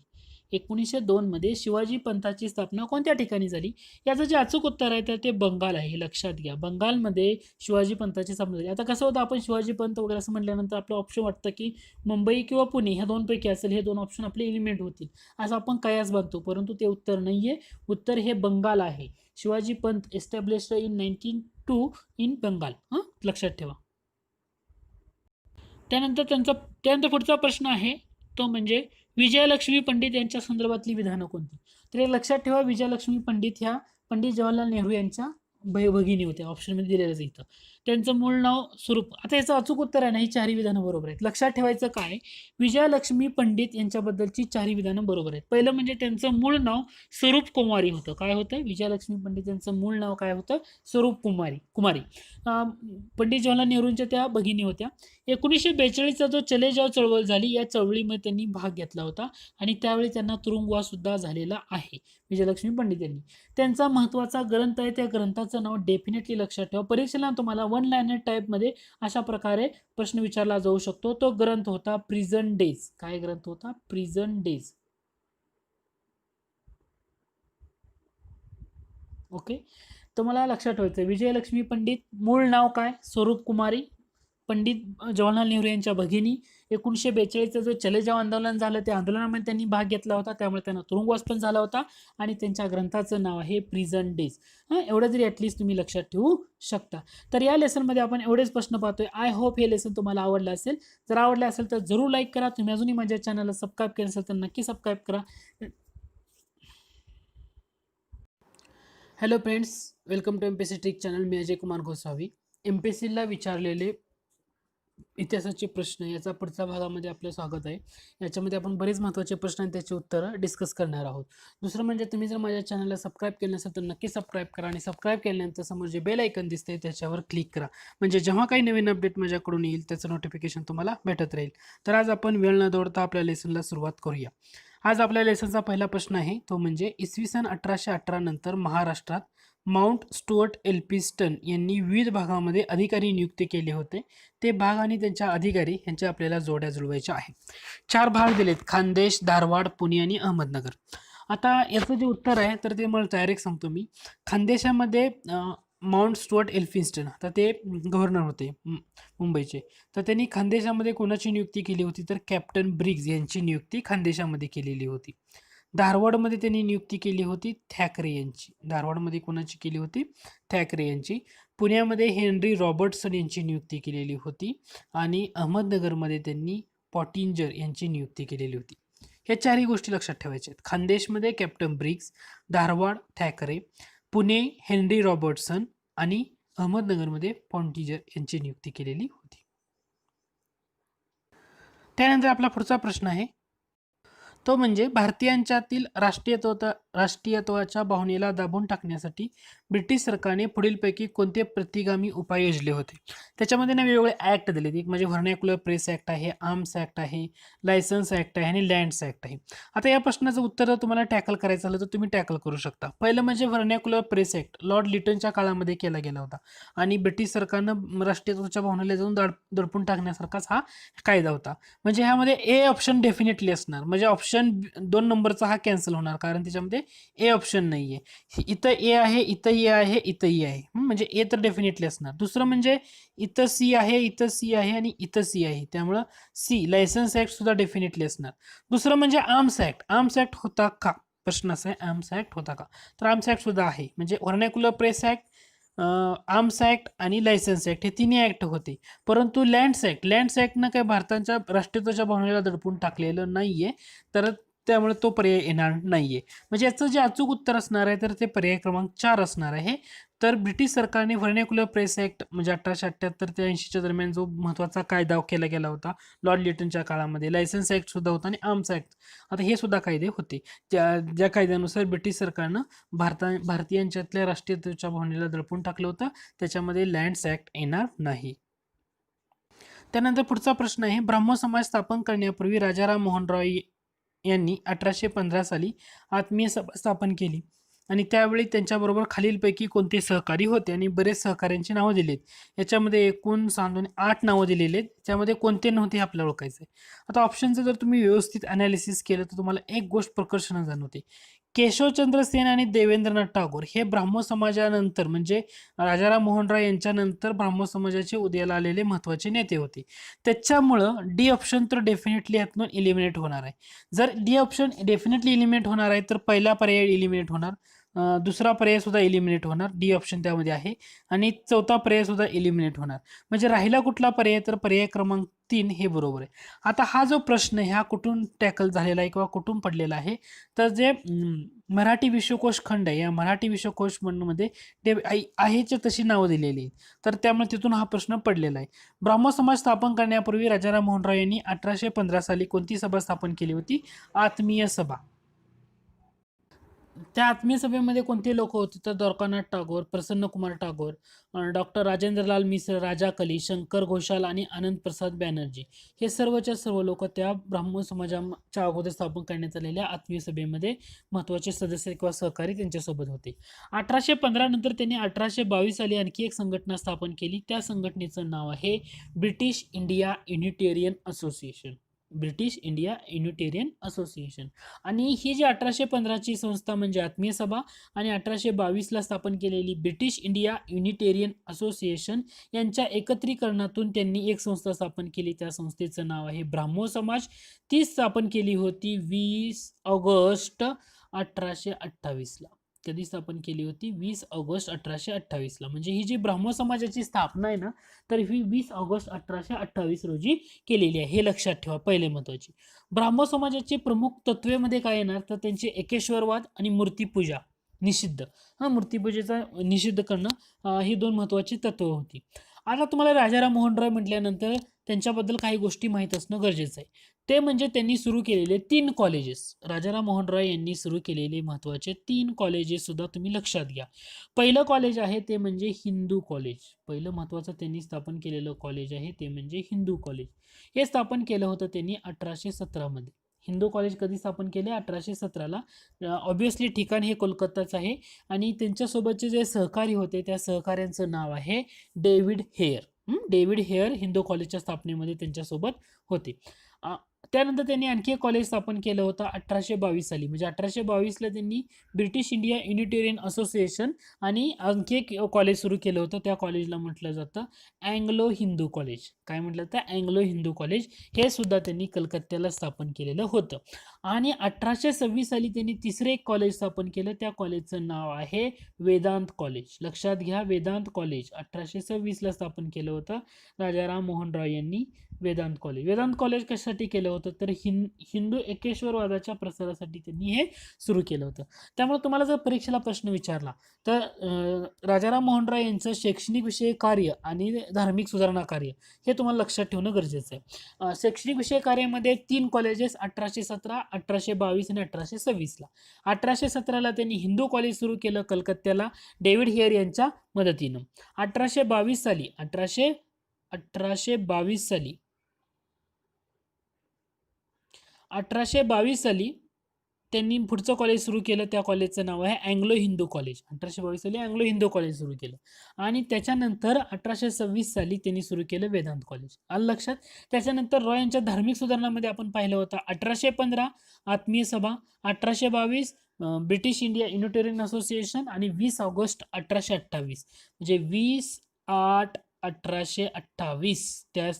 1902 मध्ये शिवाजी पंथाची स्थापना कोणत्या ठिकाणी झाली? याचं जे अचूक उत्तर आहे तर ते बंगाल आहे. हे लक्षात घ्या, बंगालमध्ये शिवाजी पंथाची स्थापना झाली. आता कसं होतं, आपण शिवाजी पंथ वगैरे असं म्हटल्यानंतर आपलं ऑप्शन वाटतं की मुंबई किंवा पुणे ह्या दोनपैकी असेल, हे 2 ऑप्शन आपले एलिमेंट होतील असं आपण कयास बांधतो, परंतु ते उत्तर नाहीये. उत्तर हे बंगाल आहे. शिवाजी पंथ एस्टॅब्लिश्ड इन 1902 इन बंगाल. लक्षात ठेवा. त्यानंतर पुढचा प्रश्न आहे तो म्हणजे, विजयलक्ष्मी पंडित यांच्या संदर्भातली विधानं कोणती? तर हे लक्षात ठेवा, विजयलक्ष्मी पंडित ह्या पंडित जवाहरलाल नेहरू यांच्या भगिनी होत्या. ऑप्शनमध्ये दिलेलं आहे इथं. त्यांचं मूळ नाव स्वरूप. आता याचं अचूक उत्तर आहे ना, ही 4ही विधानं बरोबर आहेत. लक्षात ठेवायचं काय, विजयलक्ष्मी पंडित यांच्याबद्दलची 4ही विधानं बरोबर आहेत. पहिलं म्हणजे त्यांचं मूळ नाव स्वरूप कुमारी होतं. काय होतं? विजयलक्ष्मी पंडित यांचं मूळ नाव काय होतं? स्वरूप कुमारी. पंडित जवाहरलाल नेहरूंच्या त्या भगिनी होत्या. 1942चा जो चले जाव चळवळ झाली, या चळवळीमध्ये त्यांनी भाग घेतला होता आणि त्यावेळी त्यांना तुरुंगवास सुद्धा झालेला आहे विजयलक्ष्मी पंडित यांनी. त्यांचा महत्त्वाचा ग्रंथ आहे, त्या ग्रंथाचं नाव डेफिनेटली लक्षात ठेवा. परीक्षेला तुम्हाला 1 लाइनर टाईपमध्ये अशा प्रकारे प्रश्न विचारला जाऊ शकतो. तो ग्रंथ होता प्रिझन डेज. काय ग्रंथ होता? Prison days. ओके, तुम्हाला लक्षात ठेवायचं, विजयलक्ष्मी पंडित मूळ नाव काय? स्वरूप कुमारी. पंडित जवाहरलाल नेहरू यांच्या भगिनी 1942चं जो चले जाव आंदोलन झालं त्या आंदोलनामध्ये त्यांनी भाग घेतला होता, त्यामुळे त्यांना तुरुंगवास पण झाला होता आणि त्यांच्या ग्रंथाचं नाव आहे प्रिझन डेज. एवढं जरी ॲटलिस्ट तुम्ही लक्षात ठेवू शकता. तर या लेसनमध्ये आपण एवढेच प्रश्न पाहतोय. आय होप हे लेसन तुम्हाला आवडलं असेल. जर आवडलं असेल तर जरूर लाईक करा. तुम्ही अजूनही माझ्या चॅनलला सबस्क्राईब केलं असेल तर नक्की सबस्क्राईब करा. Hello friends, welcome to MPSC trick channel. मी अजय कुमार गोसावी. एमपीएससीला विचारलेले इतिहासाचे प्रश्न याचा पुढच्या भागामध्ये आपलं स्वागत आहे. याच्यामध्ये आपण बरेच महत्त्वाचे प्रश्न आणि त्याची उत्तरं डिस्कस करणार आहोत. दुसरं म्हणजे तुम्ही जर माझ्या चॅनलला सबस्क्राईब केलं नसेल तर नक्की सबस्क्राईब करा आणि सबस्क्राईब केल्यानंतर समोर जे बेल आयकन दिसते त्याच्यावर क्लिक करा, म्हणजे जेव्हा काही नवीन अपडेट माझ्याकडून येईल त्याचं नोटिफिकेशन तुम्हाला भेटत राहील. तर आज आपण वेळ न दौडता आपल्या लेसनला सुरुवात करूया. आज आपल्या लेसनचा पहिला प्रश्न आहे तो म्हणजे इसवी सन 1818 नंतर महाराष्ट्रात माउंट स्टुअर्ट एल्फिन्स्टन यांनी विविध भागामध्ये अधिकारी नियुक्ती केले होते. ते भाग आणि त्यांच्या अधिकारी यांच्या आपल्याला जोड्या जुळवायच्या आहे. 4 भाग दिलेत: खानदेश, धारवाड, पुणे आणि अहमदनगर. आता याचं जे उत्तर आहे तर ते मला डायरेक्ट सांगतो मी. खानदेशामध्ये माउंट स्टुअर्ट एल्फिन्स्टन, तर ते गव्हर्नर होते मुंबईचे. तर त्यांनी खानदेशामध्ये कोणाची नियुक्ती केली होती तर कॅप्टन ब्रिग्ज यांची नियुक्ती खानदेशामध्ये केलेली होती. धारवाडमध्ये त्यांनी नियुक्ती केली होती थॅकरे यांची. धारवाडमध्ये कोणाची केली होती? थॅकरे यांची. पुण्यामध्ये हेनरी रॉबर्टसन यांची नियुक्ती केलेली होती आणि अहमदनगरमध्ये त्यांनी पॉटिंजर यांची नियुक्ती केलेली होती. ह्या चारही गोष्टी लक्षात ठेवायच्या आहेत. खानदेशमध्ये captain Briggs, Dharwad Thackeray, Pune Henry Robertson आणि अहमदनगरमध्ये पॉटिंजर यांची नियुक्ती केलेली होती. त्यानंतर आपला पुढचा प्रश्न आहे तो म्हणजे भारतीयांच्यातील राष्ट्रीयत्वाच्या भावनेला दाबून टाकण्यासाठी ब्रिटिश सरकारने पुढीलपैकी कोणते प्रतिगामी उपाय योजले होते. त्याच्यामध्ये ना वेगवेगळे ॲक्ट दिलेत. एक म्हणजे व्हर्नॅक्युलर प्रेस ॲक्ट आहे, आर्म्स ॲक्ट आहे, लायसन्स ॲक्ट आहे आणि लँड्स ॲक्ट आहे. आता या प्रश्नाचं उत्तर जर तुम्हाला टॅकल करायचं झालं तर तुम्ही टॅकल करू शकता. पहिलं म्हणजे व्हर्नॅक्युलर प्रेस ॲक्ट लॉर्ड लिटनच्या काळामध्ये केला गेला होता आणि ब्रिटिश सरकारनं राष्ट्रीयत्वाच्या भावनेला जाऊन दडपून टाकण्यासारखाच हा कायदा होता. म्हणजे ह्यामध्ये ए ऑप्शन डेफिनेटली असणार, म्हणजे ऑप्शन 2 नंबरचा हा कॅन्सल होणार, कारण त्याच्यामध्ये ए ऑप्शन नाहीये. इथं ए आहे, इथं ए आहे, इथं ई आहे, म्हणजे ए तर डेफिनेटली असणार. दुसरं म्हणजे इथं सी आहे, इथं सी आहे आणि इथं सी आहे, त्यामुळं सी. लायसन्स ॲक्ट सुद्धा डेफिनेटली असणार. दुसरं म्हणजे आर्म्स ॲक्ट. आर्म्स ॲक्ट होता का? प्रश्न असा आहे, आर्म्स ॲक्ट होता का? तर आर्म्स ॲक्ट सुद्धा आहे. म्हणजे vernacular press act, arms act आणि लायसन्स ॲक्ट हे तिन्ही ॲक्ट होते. परंतु लँड्स ॲक्टनं काय भारताच्या राष्ट्रीयत्वाच्या भावनेला दडपून टाकलेलं नाहीये, तर त्यामुळे तो पर्याय येणार नाहीये. म्हणजे याचं जे अचूक उत्तर असणार आहे तर ते पर्याय क्रमांक 4 असणार आहे. तर ब्रिटिश सरकारने व्हर्नॅक्युलर प्रेस ॲक्ट म्हणजे 1878 ते 80च्या दरम्यान जो महत्त्वाचा कायदा केला गेला होता लॉर्ड लिटनच्या काळामध्ये, लायसन्स ॲक्ट सुद्धा होता आणि आर्म्स ॲक्ट, आता हे सुद्धा कायदे होते. ज्या कायद्यानुसार ब्रिटिश सरकारनं भारतीयांच्यातल्या राष्ट्रीयत्वाच्या भावनेला दडपून टाकलं होतं, त्याच्यामध्ये लँड्स ॲक्ट येणार नाही. त्यानंतर पुढचा प्रश्न आहे, ब्राह्मो समाज स्थापन करण्यापूर्वी राजाराम मोहन रॉय यांनी 1815 साली आत्मीय सभा स्थापन केली आणि त्यावेळी त्यांच्याबरोबर खालीलपैकी कोणते सहकारी होते, आणि बरेच सहकाऱ्यांची नावं दिलीत. याच्यामध्ये एकूण 8 नावं दिलेली आहेत. त्यामध्ये कोणते नव्हते हे आपल्याला ओळखायचं आहे. आता ऑप्शनचं जर तुम्ही व्यवस्थित ॲनालिसिस केलं तर तुम्हाला एक गोष्ट प्रकर्षानं जाणवते. केशवचंद्र सेन आणि देवेंद्रनाथ टागोर हे ब्राह्मो समाजानंतर, म्हणजे राजाराम मोहन रॉय यांच्यानंतर ब्राह्मो समाजाचे उदयाला आलेले महत्त्वाचे नेते होते. त्याच्यामुळं डी ऑप्शन तर डेफिनेटली यातून इलिमिनेट होणार आहे. जर डी ऑप्शन डेफिनेटली इलिमिनेट होणार आहे तर पहिला पर्याय इलिमिनेट होणार, दुसरा पर्याय सुद्धा इलिमिनेट होणार, डी ऑप्शन त्यामध्ये आहे, आणि चौथा पर्याय सुद्धा इलिमिनेट होणार. म्हणजे राहिला कुठला पर्याय तर पर्याय क्रमांक 3 हे बरोबर आहे. आता हा जो प्रश्न आहे हा कुठून टॅकल झालेला आहे किंवा कुठून पडलेला आहे, तर जे मराठी विश्वकोश खंड आहे, या मराठी विश्वकोश मध्ये आहेच्या तशी नावं दिलेली आहेत, तर त्यामुळे तिथून हा प्रश्न पडलेला आहे. ब्राह्मो समाज स्थापन करण्यापूर्वी राजाराम मोहन रॉय यांनी 1815 साली कोणती सभा स्थापन केली होती? आत्मीय सभा. त्या आत्मीय सभेमध्ये कोणते लोक होते तर द्वारकानाथ टागोर, प्रसन्नकुमार टागोर, डॉक्टर राजेंद्रलाल मिश्र, राजा कली, शंकर घोषाल आणि आनंद प्रसाद बॅनर्जी हे सर्वच्या सर्व लोक त्या ब्राह्मण समाजाच्या अगोदर स्थापन करण्यात आलेल्या आत्मीय सभेमध्ये महत्त्वाचे सदस्य किंवा सहकारी त्यांच्यासोबत होते. 1815 नंतर त्यांनी 1822 साली आणखी एक संघटना स्थापन केली. त्या संघटनेचं नाव आहे British India Unitarian association. British India Unitarian association. आणि ही जी 1815ची संस्था म्हणजे आत्मीय सभा आणि 1822ला स्थापन केलेली ब्रिटिश इंडिया युनिटेरियन असोसिएशन यांच्या एकत्रीकरणातून त्यांनी एक संस्था स्थापन केली. त्या संस्थेचं नाव आहे ब्राह्मो समाज. ती स्थापन केली होती 20 ऑगस्ट 1828ला. कधी स्थापन केली होती? 20 ऑगस्ट 1828ला. म्हणजे ही जी ब्राह्मो समाजाची स्थापना आहे ना, तर ही 20 ऑगस्ट 1828 रोजी केलेली आहे. हे लक्षात ठेवा, पहिले महत्वाची. ब्राह्मो समाजाचे प्रमुख तत्वेमध्ये काय येणार, तर त्यांचे एकेश्वरवाद आणि मूर्तीपूजा निषिद्ध. मूर्तीपूजेचा निषिद्ध करणं, ही दोन महत्वाची तत्व होती. आता तुम्हाला राजाराम मोहन रॉय म्हटल्यानंतर त्यांच्याबद्दल काही गोष्टी माहीत असणं गरजेचं आहे. ते म्हणजे त्यांनी सुरू केलेले 3 कॉलेजेस. राजाराम मोहन रॉय यांनी सुरू केलेले महत्वाचे 3 कॉलेजेस सुद्धा तुम्ही लक्षात घ्या. पहिलं कॉलेज आहे ते म्हणजे हिंदू कॉलेज. पहिलं महत्वाचं त्यांनी स्थापन केलेलं कॉलेज आहे ते म्हणजे हिंदू कॉलेज. हे स्थापन केलं होतं त्यांनी 1817 मध्ये. हिंदू कॉलेज कधी स्थापन केले? 1817ला. ऑब्विसली ठिकाण हे कोलकाताच आहे. आणि त्यांच्यासोबतचे जे सहकारी होते त्या सहकाऱ्यांचं नाव आहे David Hare. David Hare Hindu कॉलेजच्या स्थापनेमध्ये त्यांच्यासोबत होते. त्यानंतर त्यांनी आणखी एक कॉलेज स्थापन केलं होतं 1822 साली. म्हणजे 1822ला त्यांनी ब्रिटिश इंडिया युनिटेरियन असोसिएशन आणि आणखी एक कॉलेज सुरू केलं होतं. त्या कॉलेजला म्हटलं जातं अँग्लो हिंदू कॉलेज. काय म्हटलं जातं? Anglo Hindu college. हे सुद्धा त्यांनी कलकत्त्याला स्थापन केलेलं होतं. आणि 1826 साली त्यांनी तिसरे एक कॉलेज स्थापन केलं. त्या कॉलेजचं नाव आहे वेदांत कॉलेज. लक्षात घ्या, वेदांत कॉलेज 1826ला स्थापन केलं होतं राजाराम मोहन रॉय यांनी. वेदांत कॉलेज. वेदांत कॉलेज कशासाठी केलं होतं? तर हिंदू एकेश्वरवादाच्या प्रसारासाठी त्यांनी हे सुरू केलं होतं. त्यामुळे तुम्हाला जर परीक्षेला प्रश्न विचारला तर राजाराम मोहन रॉय यांचं शैक्षणिक विषय कार्य आणि धार्मिक सुधारणा कार्य हे तुम्हाला लक्षात ठेवणं गरजेचं आहे. शैक्षणिक विषय कार्यामध्ये 3 कॉलेजेस 1817, 1822 आणि 1826ला. 1817ला त्यांनी हिंदू कॉलेज सुरू केलं कलकत्त्याला डेव्हिड हेयर यांच्या मदतीनं. 1822 साली 1822 साली त्यांनी पुढचं कॉलेज सुरू केलं. त्या कॉलेजचं नाव आहे अँग्लो हिंदू कॉलेज. 1822 साली अँग्लो हिंदू कॉलेज सुरू केलं. आणि त्याच्यानंतर 1826 साली त्यांनी सुरू केलं वेदांत कॉलेज. आलं लक्षात? त्याच्यानंतर रॉय यांच्या धार्मिक सुधारणामध्ये आपण पाहिलं होतं 1815 आत्मीय सभा, 1822 ब्रिटिश इंडिया युनिटेरियन असोसिएशन आणि 20 ऑगस्ट 1828. म्हणजे 20/8/1828 त्या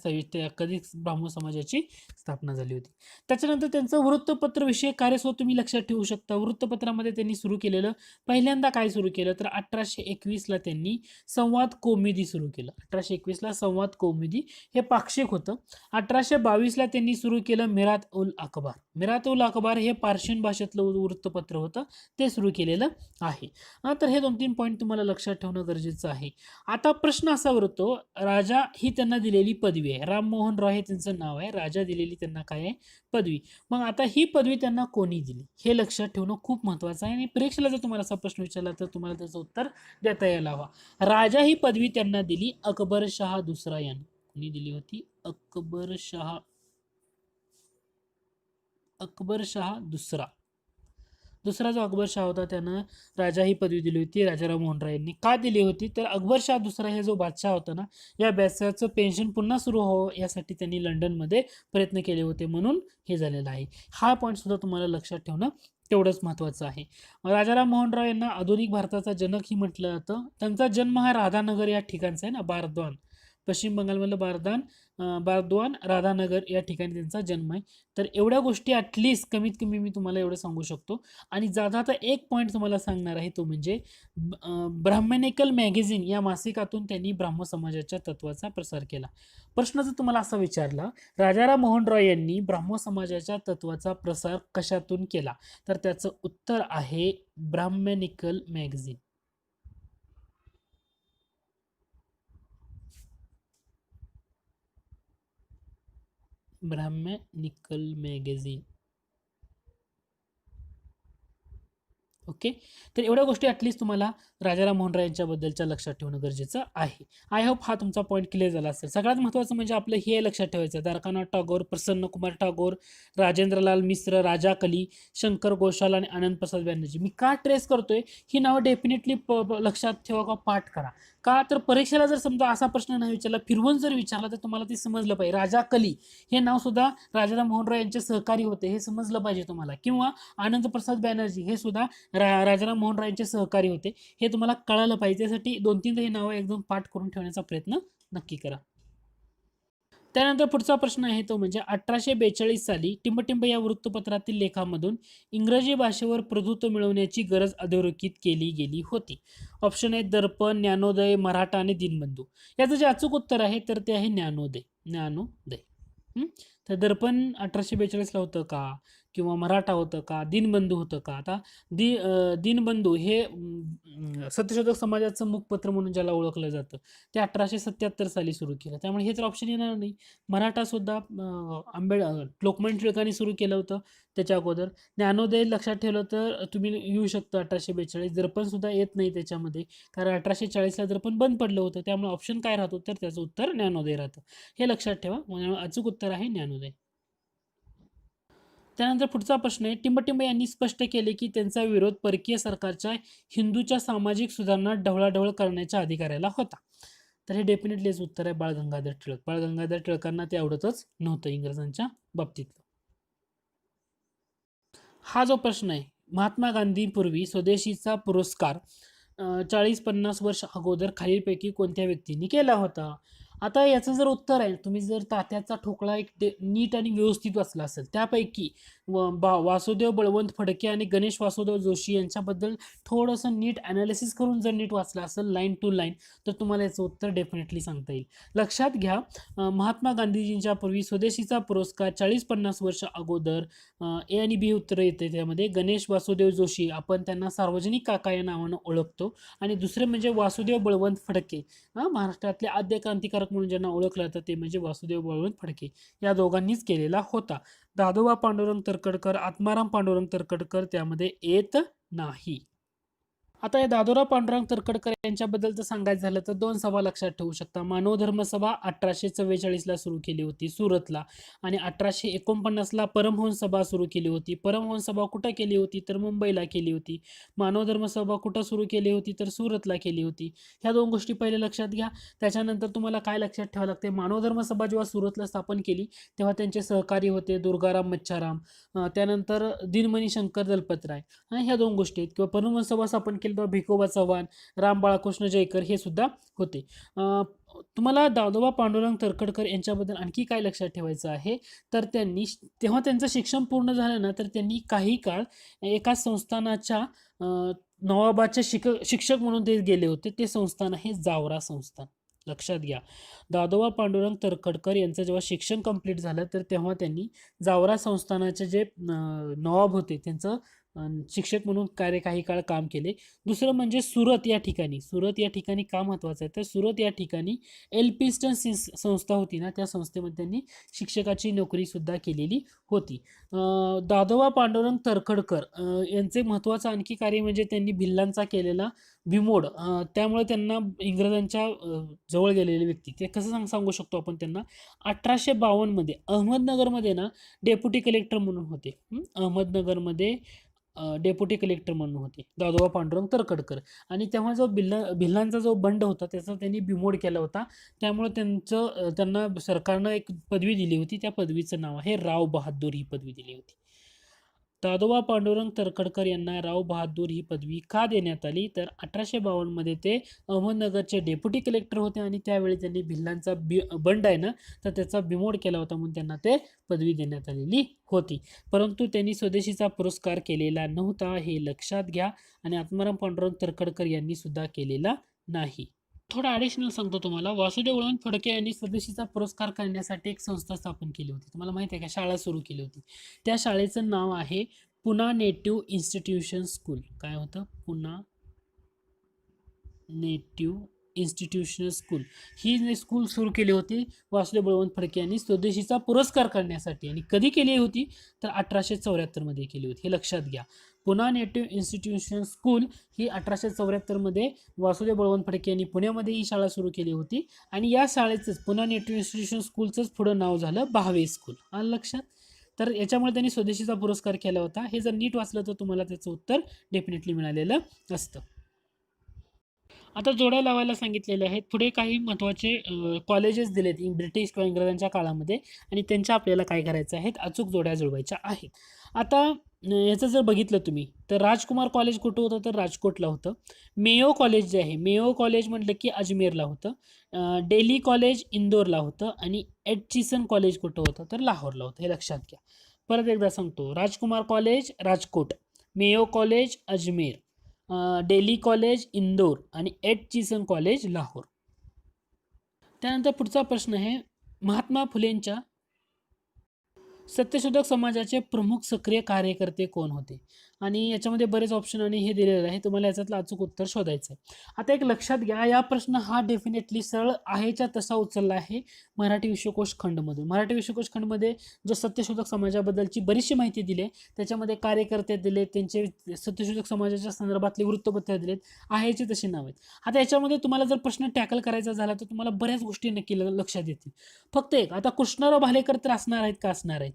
कधी ब्राह्मो समाजाची स्थापना झाली होती. त्याच्यानंतर त्यांचं वृत्तपत्र विषयक कार्य सुद्धा तुम्ही लक्षात ठेवू शकता. वृत्तपत्रामध्ये त्यांनी सुरू केलेलं पहिल्यांदा काय सुरू केलं तर 1821ला त्यांनी संवाद कौमुदी सुरू केलं. 1821ला संवाद कौमुदी हे पाक्षिक होतं. 1822ला त्यांनी सुरू केलं मिरात उल अखबार. मिरात उल अखबार हे पार्शियन भाषेतलं वृत्तपत्र होतं, ते सुरू केलेलं आहे. तर हे 2-3 पॉईंट तुम्हाला लक्षात ठेवणं गरजेचं आहे. आता प्रश्न असा उरतो, राजा ही त्यांना दिलेली पदवी आहे. राममोहन रॉय हे त्यांचं नाव आहे. राजा दिलेली त्यांना काय आहे? पदवी. मग आता ही पदवी त्यांना कोणी दिली हे लक्षात ठेवणं खूप महत्वाचं आहे. आणि परीक्षेला जर तुम्हाला असा प्रश्न विचारला तर तुम्हाला त्याचं उत्तर देता यायला हवा. राजा ही पदवी त्यांना दिली अकबर शहा दुसरा यानं. कोणी दिली होती? अकबर शहा दुसरा. दुसरा जो अकबर शाह होता त्यानं राजा ही पदवी दिली होती राजाराम मोहन रॉय यांनी. का दिली होती? तर अकबर शाह दुसरा हे जो बादशाह होता ना, या बादशाहाचं पेन्शन पुन्हा सुरू व्हावं यासाठी त्यांनी लंडनमध्ये प्रयत्न केले होते, म्हणून हे झालेलं आहे. हा पॉईंट सुद्धा तुम्हाला लक्षात ठेवणं तेवढंच महत्त्वाचं आहे. राजाराम मोहन रॉय यांना आधुनिक भारताचा जनक ही म्हटलं जातं. त्यांचा जन्म हा राधानगर या ठिकाणचा आहे ना, बारद्वान. पश्चिम बंगालमधलं बारद्वान राधानगर या ठिकाणी त्यांचा जन्म आहे. तर एवढ्या गोष्टी ॲटलिस्ट कमीत कमी मी तुम्हाला एवढं सांगू शकतो. आणि जाता एक पॉईंट तुम्हाला सांगणार आहे तो म्हणजे ब्राह्मणिकल मॅगझिन या मासिकातून त्यांनी ब्राह्मो समाजाच्या तत्वाचा प्रसार केला. प्रश्न जर तुम्हाला असा विचारला, राजाराम मोहन रॉय यांनी ब्राह्मो समाजाच्या तत्वाचा प्रसार कशातून केला, तर त्याचं उत्तर आहे Brahmanical magazine. Brahmanical magazine. Okay. तर एवढ्या गोष्टी ॲटलिस्ट तुम्हाला राजाराम मोहन राय यांच्याबद्दलच्या लक्षात ठेवणं गरजेचं आहे. आय होप हा तुमचा पॉईंट क्लिअर झाला असेल. सगळ्यात महत्त्वाचं म्हणजे आपलं हे लक्षात ठेवायचं, द्वारकानाथ टागोर, प्रसन्नकुमार टागोर, राजेंद्रलाल मिश्र, राजा कली, शंकर घोषाल आणि आनंद प्रसाद बॅनर्जी. मी का ट्रेस करतोय ही नावं डेफिनेटली लक्षात ठेवा किंवा पाठ करा. का तर परीक्षेला जर समजा असा प्रश्न नाही विचारला, फिरवून जर विचारला, तर तुम्हाला ते समजलं पाहिजे. राजा कली हे नाव सुद्धा राजाराम मोहन राय यांचे सहकारी होते, हे समजलं पाहिजे तुम्हाला. किंवा आनंद प्रसाद बॅनर्जी हे सुद्धा राजाराम मोहन राय यांचे सहकारी होते, हे तुम्हाला कळालं पाहिजे. त्यासाठी 2-3 ही नावं एकदम पाठ करून ठेवण्याचा प्रयत्न नक्की करा. त्यानंतर पुढचा प्रश्न आहे तो म्हणजे 1842 साली टिंबटिंब या वृत्तपत्रातील लेखामधून इंग्रजी भाषेवर प्रभुत्व मिळवण्याची गरज अधोरेखित केली गेली होती. ऑप्शन आहे दर्पण, ज्ञानोदय, मराठा आणि दिनबंधू. याचं जे अचूक उत्तर आहे तर ते आहे ज्ञानोदय. ज्ञानोदय. तर दर्पण 1842 ला होतं का, किंवा मराठा होतं का, दिनबंधू होतं का? आता दिनबंधू हे सत्यशोधक समाजाचं मुखपत्र म्हणून ज्याला ओळखलं जातं, ते 1877 साली सुरू केलं. त्यामुळे हे तर ऑप्शन येणार नाही. मराठा सुद्धा लोकमान्य टिळकांनी सुरू केलं होतं त्याच्या अगोदर. ज्ञानोदय लक्षात ठेवलं तर तुम्ही येऊ शकतं 1842. दर्पण सुद्धा येत नाही त्याच्यामध्ये, कारण 1840ला दर्पण बंद पडलं होतं. त्यामुळे ऑप्शन काय राहतो तर त्याचं उत्तर ज्ञानोदय राहतं. हे लक्षात ठेवा. अचूक उत्तर आहे ज्ञानोदय. त्यानंतर पुढचा प्रश्न आहे, टिंबटिंब यांनी स्पष्ट केले की त्यांचा विरोध परकीय सरकारच्या हिंदूच्या सामाजिक सुधारणा ढवळाढवळ करण्याच्या अधिकाऱ्याला होता. तर हे डेफिनेटलीच उत्तर आहे बाळ गंगाधर टिळक. बाळ गंगाधर टिळकांना ते आवडतच नव्हतं इंग्रजांच्या बाबतीत. हा जो प्रश्न आहे, महात्मा गांधींपूर्वी स्वदेशीचा पुरस्कार 40-50 वर्ष अगोदर खालीलपैकी कोणत्या व्यक्तींनी केला होता? आता याचं जर उत्तर आहे, तुम्ही जर तात्याचा ठोकळा एक नीट आणि व्यवस्थित वाचला असेल, त्यापैकी वासुदेव बळवंत फडके आणि गणेश वासुदेव जोशी यांच्याबद्दल थोडंसं नीट ॲनालिसिस करून जर नीट वाचलं असेल लाईन टू लाईन, तर तुम्हाला याचं उत्तर डेफिनेटली सांगता येईल. लक्षात घ्या, महात्मा गांधीजींच्या पूर्वी स्वदेशीचा पुरस्कार 40-50 वर्ष अगोदर ए आणि बी उत्तर येते. त्यामध्ये गणेश वासुदेव जोशी, आपण त्यांना सार्वजनिक काका या नावानं ओळखतो, आणि दुसरे म्हणजे वासुदेव बळवंत फडके. महाराष्ट्रातले आद्य क्रांतिकारक म्हणून ज्यांना ओळखलं जातं ते म्हणजे वासुदेव बळवंत फडके. या दोघांनीच केलेला होता. दादोबा पांडुरंग तरखडकर, आत्माराम पांडुरंग तरखडकर त्यामध्ये येत नाही. आता या दादोबा पांडुरंग तरखडकर यांच्याबद्दल जर सांगायचं झालं तर 2 सभा लक्षात ठेवू शकता. मानव धर्म सभा 1844 ला सुरू केली होती सुरतला, आणि 1849 ला परमहंस सभा सुरू केली होती. परमहंस सभा कुठं केली होती तर मुंबईला केली होती. मानव धर्म सभा कुठं सुरू केली होती तर सुरतला केली होती. ह्या 2 गोष्टी पहिले लक्षात घ्या. त्याच्यानंतर तुम्हाला काय लक्षात ठेवावं लागते, मानव धर्म सभा जेव्हा सुरतला स्थापन केली तेव्हा त्यांचे सहकारी होते दुर्गाराम मच्छाराम, त्यानंतर दिनमणी शंकर दलपतराय. ह्या 2 गोष्टी आहेत. किंवा परमहंस सभा स्थापन केली तेव्हा भिकोबा चव्हाण, राम बाळकृष्ण जयकर हे सुद्धा होते. तुम्हाला दादोबा पांडुरंग तरखडकर यांच्याबद्दल आणखी काय लक्षात ठेवायचं आहे तर तेव्हा त्यांचं शिक्षण पूर्ण झालं ना, तर त्यांनी काही काळ एका संस्थानाच्या नवाबाचे शिक्षक म्हणून ते गेले होते. ते संस्थान आहे जावरा संस्थान. लक्षात घ्या, दादोबा पांडुरंग तरखडकर यांचं जेव्हा शिक्षण कंप्लीट झालं तर तेव्हा त्यांनी जावरा संस्थानाचे जे नवाब होते त्यांचं शिक्षक म्हणून काही काळ काम केले. दुसरं म्हणजे सुरत या ठिकाणी का महत्त्वाचं आहे तर सुरत या ठिकाणी एल्फिन्स्टन संस्था होती ना, त्या संस्थेमध्ये त्यांनी शिक्षकाची नोकरी सुद्धा केलेली होती. दादोबा पांडुरंग तरखडकर यांचे महत्त्वाचं आणखी कार्य म्हणजे त्यांनी भिल्लांचा केलेला बिमोड, त्यामुळे त्यांना इंग्रजांच्या जवळ गेलेले व्यक्ती. ते कसं सांगू शकतो आपण त्यांना, 1852 मध्ये अहमदनगरमध्ये ना डेप्युटी कलेक्टर म्हणून होते. अहमदनगरमध्ये डेप्युटी कलेक्टर म्हणून होते दादोबा पांडुरंग तरखडकर. आणि तेव्हा जो भिल्लांचा जो बंड होता त्याचा त्यांनी बिमोड केला होता. त्यामुळे त्यांना सरकारनं एक पदवी दिली होती. त्या पदवीचं नाव आहे राव बहादूर ही पदवी दिली होती. दादोबा पांडुरंग तरखडकर यांना राव बहादूर ही पदवी का देण्यात आली तर 1852 मध्ये ते अहमदनगरचे डेप्युटी कलेक्टर होते, आणि त्यावेळी त्यांनी भिल्लांचा बंड आहे ना तर त्याचा बिमोड केला होता, म्हणून त्यांना ते पदवी देण्यात आलेली होती. परंतु त्यांनी स्वदेशीचा पुरस्कार केलेला नव्हता, हे लक्षात घ्या. आणि आत्माराम पांडुरंग तरखडकर यांनी सुद्धा केलेला नाही. थोडं ॲडिशनल सांगतो तुम्हाला, वासुदेव बळवंत फडके यांनी स्वदेशीचा पुरस्कार करण्यासाठी एक संस्था स्थापन केली होती. तुम्हाला माहिती आहे का, शाळा सुरू केली होती. त्या शाळेचं नाव आहे पुणा नेटिव्ह इन्स्टिट्यूशन स्कूल. काय होतं, पुणा नेटिव्ह इन्स्टिट्यूशनल स्कूल ही स्कूल सुरू केली होती वासुदेव बळवंत फडके यांनी स्वदेशीचा पुरस्कार करण्यासाठी. आणि कधी केली होती तर 1874 मध्ये केली होती, हे लक्षात घ्या. पुणा नेटिव्ह इन्स्टिट्यूशनल स्कूल ही 1874 मध्ये वासुदेव बळवंत फडके यांनी पुण्यामध्ये ही शाळा सुरू केली होती. आणि या शाळेचंच पुणा नेटिव्ह इन्स्टिट्यूशन स्कूलचंच पुढं नाव झालं भावे स्कूल. आलं लक्षात. तर याच्यामुळे त्यांनी स्वदेशीचा पुरस्कार केला होता. हे जर नीट वाचलं तर तुम्हाला त्याचं उत्तर डेफिनेटली मिळालेलं असतं. आता जोड्या लावायला सांगितलेले आहेत. पुढे काही महत्त्वाचे कॉलेजेस दिलेत ब्रिटिश किंवा इंग्रजांच्या काळामध्ये, आणि त्यांच्या आपल्याला काय करायचं आहेत, अचूक जोड्या जुळवायच्या आहेत. आता याचं जर बघितलं तुम्ही तर राजकुमार कॉलेज कुठं होतं तर राजकोटला होतं. मेयो कॉलेज जे आहे, मेयो कॉलेज म्हटलं की अजमेरला होतं. डेली कॉलेज इंदोरला होतं. आणि एडचिसन कॉलेज कुठं होतं तर लाहोरला होतं, हे लक्षात घ्या. परत एकदा सांगतो, Rajkumar college Rajkot, Mayo college Ajmer, Daly college Indore आणि एडचिसन कॉलेज लाहोर. त्यानंतर पुढचा प्रश्न आहे, महात्मा फुलेंच्या सत्यशोधक समाजाचे प्रमुख सक्रिय कार्यकर्ते कोण होते. आणि याच्यामध्ये बरेच ऑप्शन आणि हे दिलेलं आहे, तुम्हाला याच्यातलं अचूक उत्तर शोधायचं आहे. आता एक लक्षात घ्या, या प्रश्न हा डेफिनेटली सरळ आहेच्या तसा उचलला आहे मराठी विश्वकोश खंडमधून. मराठी विश्वकोश खंडमध्ये जो सत्यशोधक समाजाबद्दलची बरीचशी माहिती दिली आहे, त्याच्यामध्ये कार्यकर्ते दिले, त्यांचे सत्यशोधक समाजाच्या संदर्भातले वृत्तपत्र दिलेत, आहेचे तशी नाव आहेत. आता याच्यामध्ये तुम्हाला जर प्रश्न टॅकल करायचा झाला तर तुम्हाला बऱ्याच गोष्टी नक्की लक्षात येतील. फक्त एक, आता कृष्णराव भालेकर तर असणार आहेत का, असणार आहेत.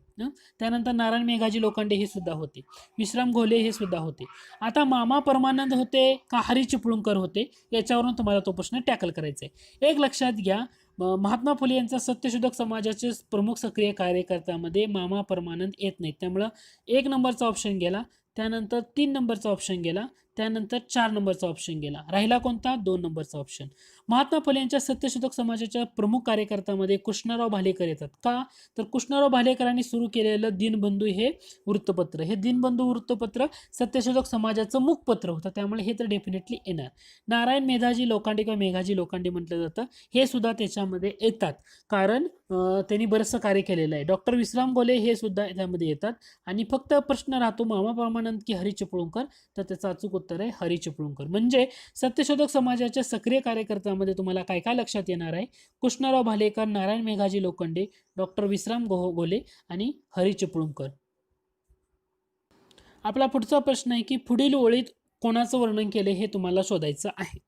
त्यानंतर नारायण मेघाजी लोखंडे हे सुद्धा होते, विश्राम घोले हे सुद्धा होते. आता मामा परमानंद होते का हरी चिपळूणकर होते, याच्यावरून तुम्हाला तो प्रश्न टॅकल करायचा आहे. एक लक्षात घ्या, महात्मा फुले यांचा सत्यशोधक समाजाचे प्रमुख सक्रिय कार्यकर्त्यामध्ये मामा परमानंद येत नाहीत, त्यामुळं 1 नंबरचा ऑप्शन गेला. त्यानंतर 3 नंबरचा ऑप्शन गेला. त्यानंतर 4 नंबरचा ऑप्शन गेला. राहिला कोणता, 2 नंबरचा ऑप्शन. महात्मा फुले यांच्या सत्यशोधक समाजाच्या प्रमुख कार्यकर्त्यामध्ये कृष्णराव भालेकर येतात. का तर कृष्णराव भालेकरांनी सुरू केलेलं दिनबंधू हे वृत्तपत्र, हे दिनबंधू वृत्तपत्र सत्यशोधक समाजाचं मुखपत्र होतं, त्यामुळे हे तर डेफिनेटली येणार. नारायण मेधाजी लोखंडे किंवा मेघाजी लोखंडे म्हटलं जातं, हे सुद्धा त्याच्यामध्ये येतात, कारण त्यांनी बरंचसं कार्य केलेलं आहे. डॉक्टर विश्राम घोले हे सुद्धा त्यामध्ये येतात. आणि फक्त प्रश्न राहतो मामा परमानंद की हरी चिपळूणकर, तर त्याचं अचूक उत्तर आहे हरी चिपळूणकर. म्हणजे सत्यशोधक समाजाच्या सक्रिय कार्यकर्त्यामध्ये तुम्हाला काय काय लक्षात येणार आहे, कृष्णराव भालेकर, नारायण मेघाजी लोखंडे, डॉक्टर विश्राम घोले आणि हरी चिपळूणकर. आपला पुढचा प्रश्न आहे की पुढील ओळीत कोणाचं वर्णन केले हे तुम्हाला शोधायचं आहे.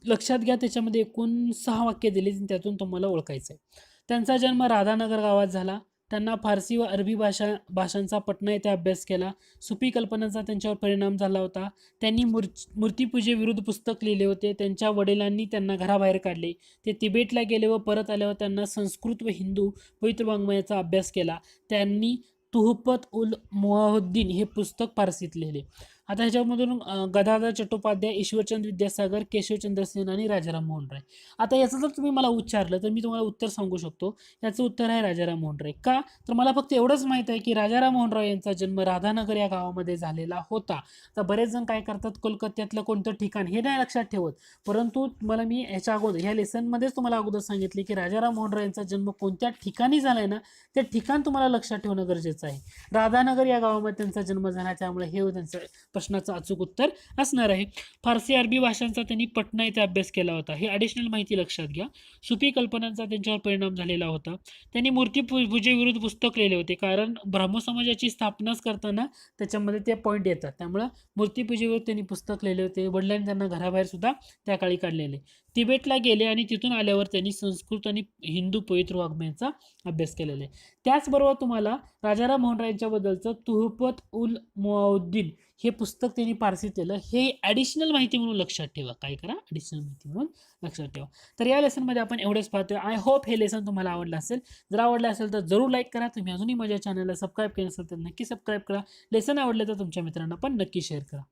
लक्षात घ्या, त्याच्यामध्ये एकूण 6 वाक्य दिली, त्यातून तुम्हाला ओळखायचं आहे. त्यांचा जन्म राधानगर गावात झाला. त्यांना फारसी व अरबी भाषांचा पटना येथे अभ्यास केला. सुफी कल्पनांचा त्यांच्यावर परिणाम झाला होता. त्यांनी मूर्तिपूजेविरुद्ध पुस्तक लिहिले होते. त्यांच्या वडिलांनी त्यांना घराबाहेर काढले. ते तिबेटला गेले व परत आल्यावर त्यांना संस्कृत व हिंदू पवित्र वाङ्मयाचा अभ्यास केला. त्यांनी तुहफत उल मुआहुद्दीन हे पुस्तक फारसीत लिहिले. आता ह्याच्यामधून गदाधर चट्टोपाध्याय, ईश्वरचंद विद्यासागर, केशवचंद्र सेन आणि राजाराम मोहन राय. आता याचं जर तुम्ही मला उच्चारलं तर मी तुम्हाला उत्तर सांगू शकतो. याचं उत्तर आहे राजाराम मोहन राय. का तर मला फक्त एवढंच माहीत आहे की राजाराम मोहन राय यांचा जन्म राधानगर या गावामध्ये झालेला होता. तर बरेच जण काय करतात, कोलकात्यातलं कोणतं ठिकाण हे नाही लक्षात ठेवत, परंतु तुम्हाला मी ह्याच्या अगोदर ह्या लेसनमध्येच तुम्हाला अगोदर सांगितले की राजाराम मोहन राय यांचा जन्म कोणत्या ठिकाणी झालाय ना, ते ठिकाण तुम्हाला लक्षात ठेवणं गरजेचं आहे. राधानगर या गावामध्ये त्यांचा जन्म झाला, त्यामुळे हे त्यांचं प्रश्नाचं अचूक उत्तर असणार आहे. फारसी अरबी भाषांचा त्यांनी पटना येथे अभ्यास केला होता, हे ॲडिशनल माहिती लक्षात घ्या. सुफी कल्पनांचा त्यांच्यावर परिणाम झालेला होता. त्यांनी मूर्तिपूजेविरुद्ध पुस्तक लिहिले होते, कारण ब्राह्मण समाजाची स्थापनाच करताना त्याच्यामध्ये ते पॉईंट येतात, त्यामुळं मूर्तिपूजेविरुद्ध त्यांनी पुस्तक लिहिले होते. वडिलांनी त्यांना घराबाहेर सुद्धा त्या काळी काढलेले. तिबेटला गेले आणि तिथून आल्यावर त्यांनी संस्कृत आणि हिंदू पवित्र वाङ्मयाचा अभ्यास केलेला आहे. त्याचबरोबर तुम्हाला राजाराम मोहन राय यांच्याबद्दलचं तुहफत उल मुआहुद्दीन हे पुस्तक त्यांनी पारसीत केलं, हे ॲडिशनल माहिती म्हणून लक्षात ठेवा. काय करा, ॲडिशनल माहिती म्हणून लक्षात ठेवा. तर या लेसनमध्ये आपण एवढंच पाहतोय. आय होप हे लेसन तुम्हाला आवडलं असेल. जर आवडलं असेल तर जरूर लाईक करा. तुम्ही अजूनही माझ्या चॅनलला सबस्क्राईब केलं असेल तर नक्की सबस्क्राईब करा. लेसन आवडलं तर तुमच्या मित्रांना पण नक्की शेअर करा.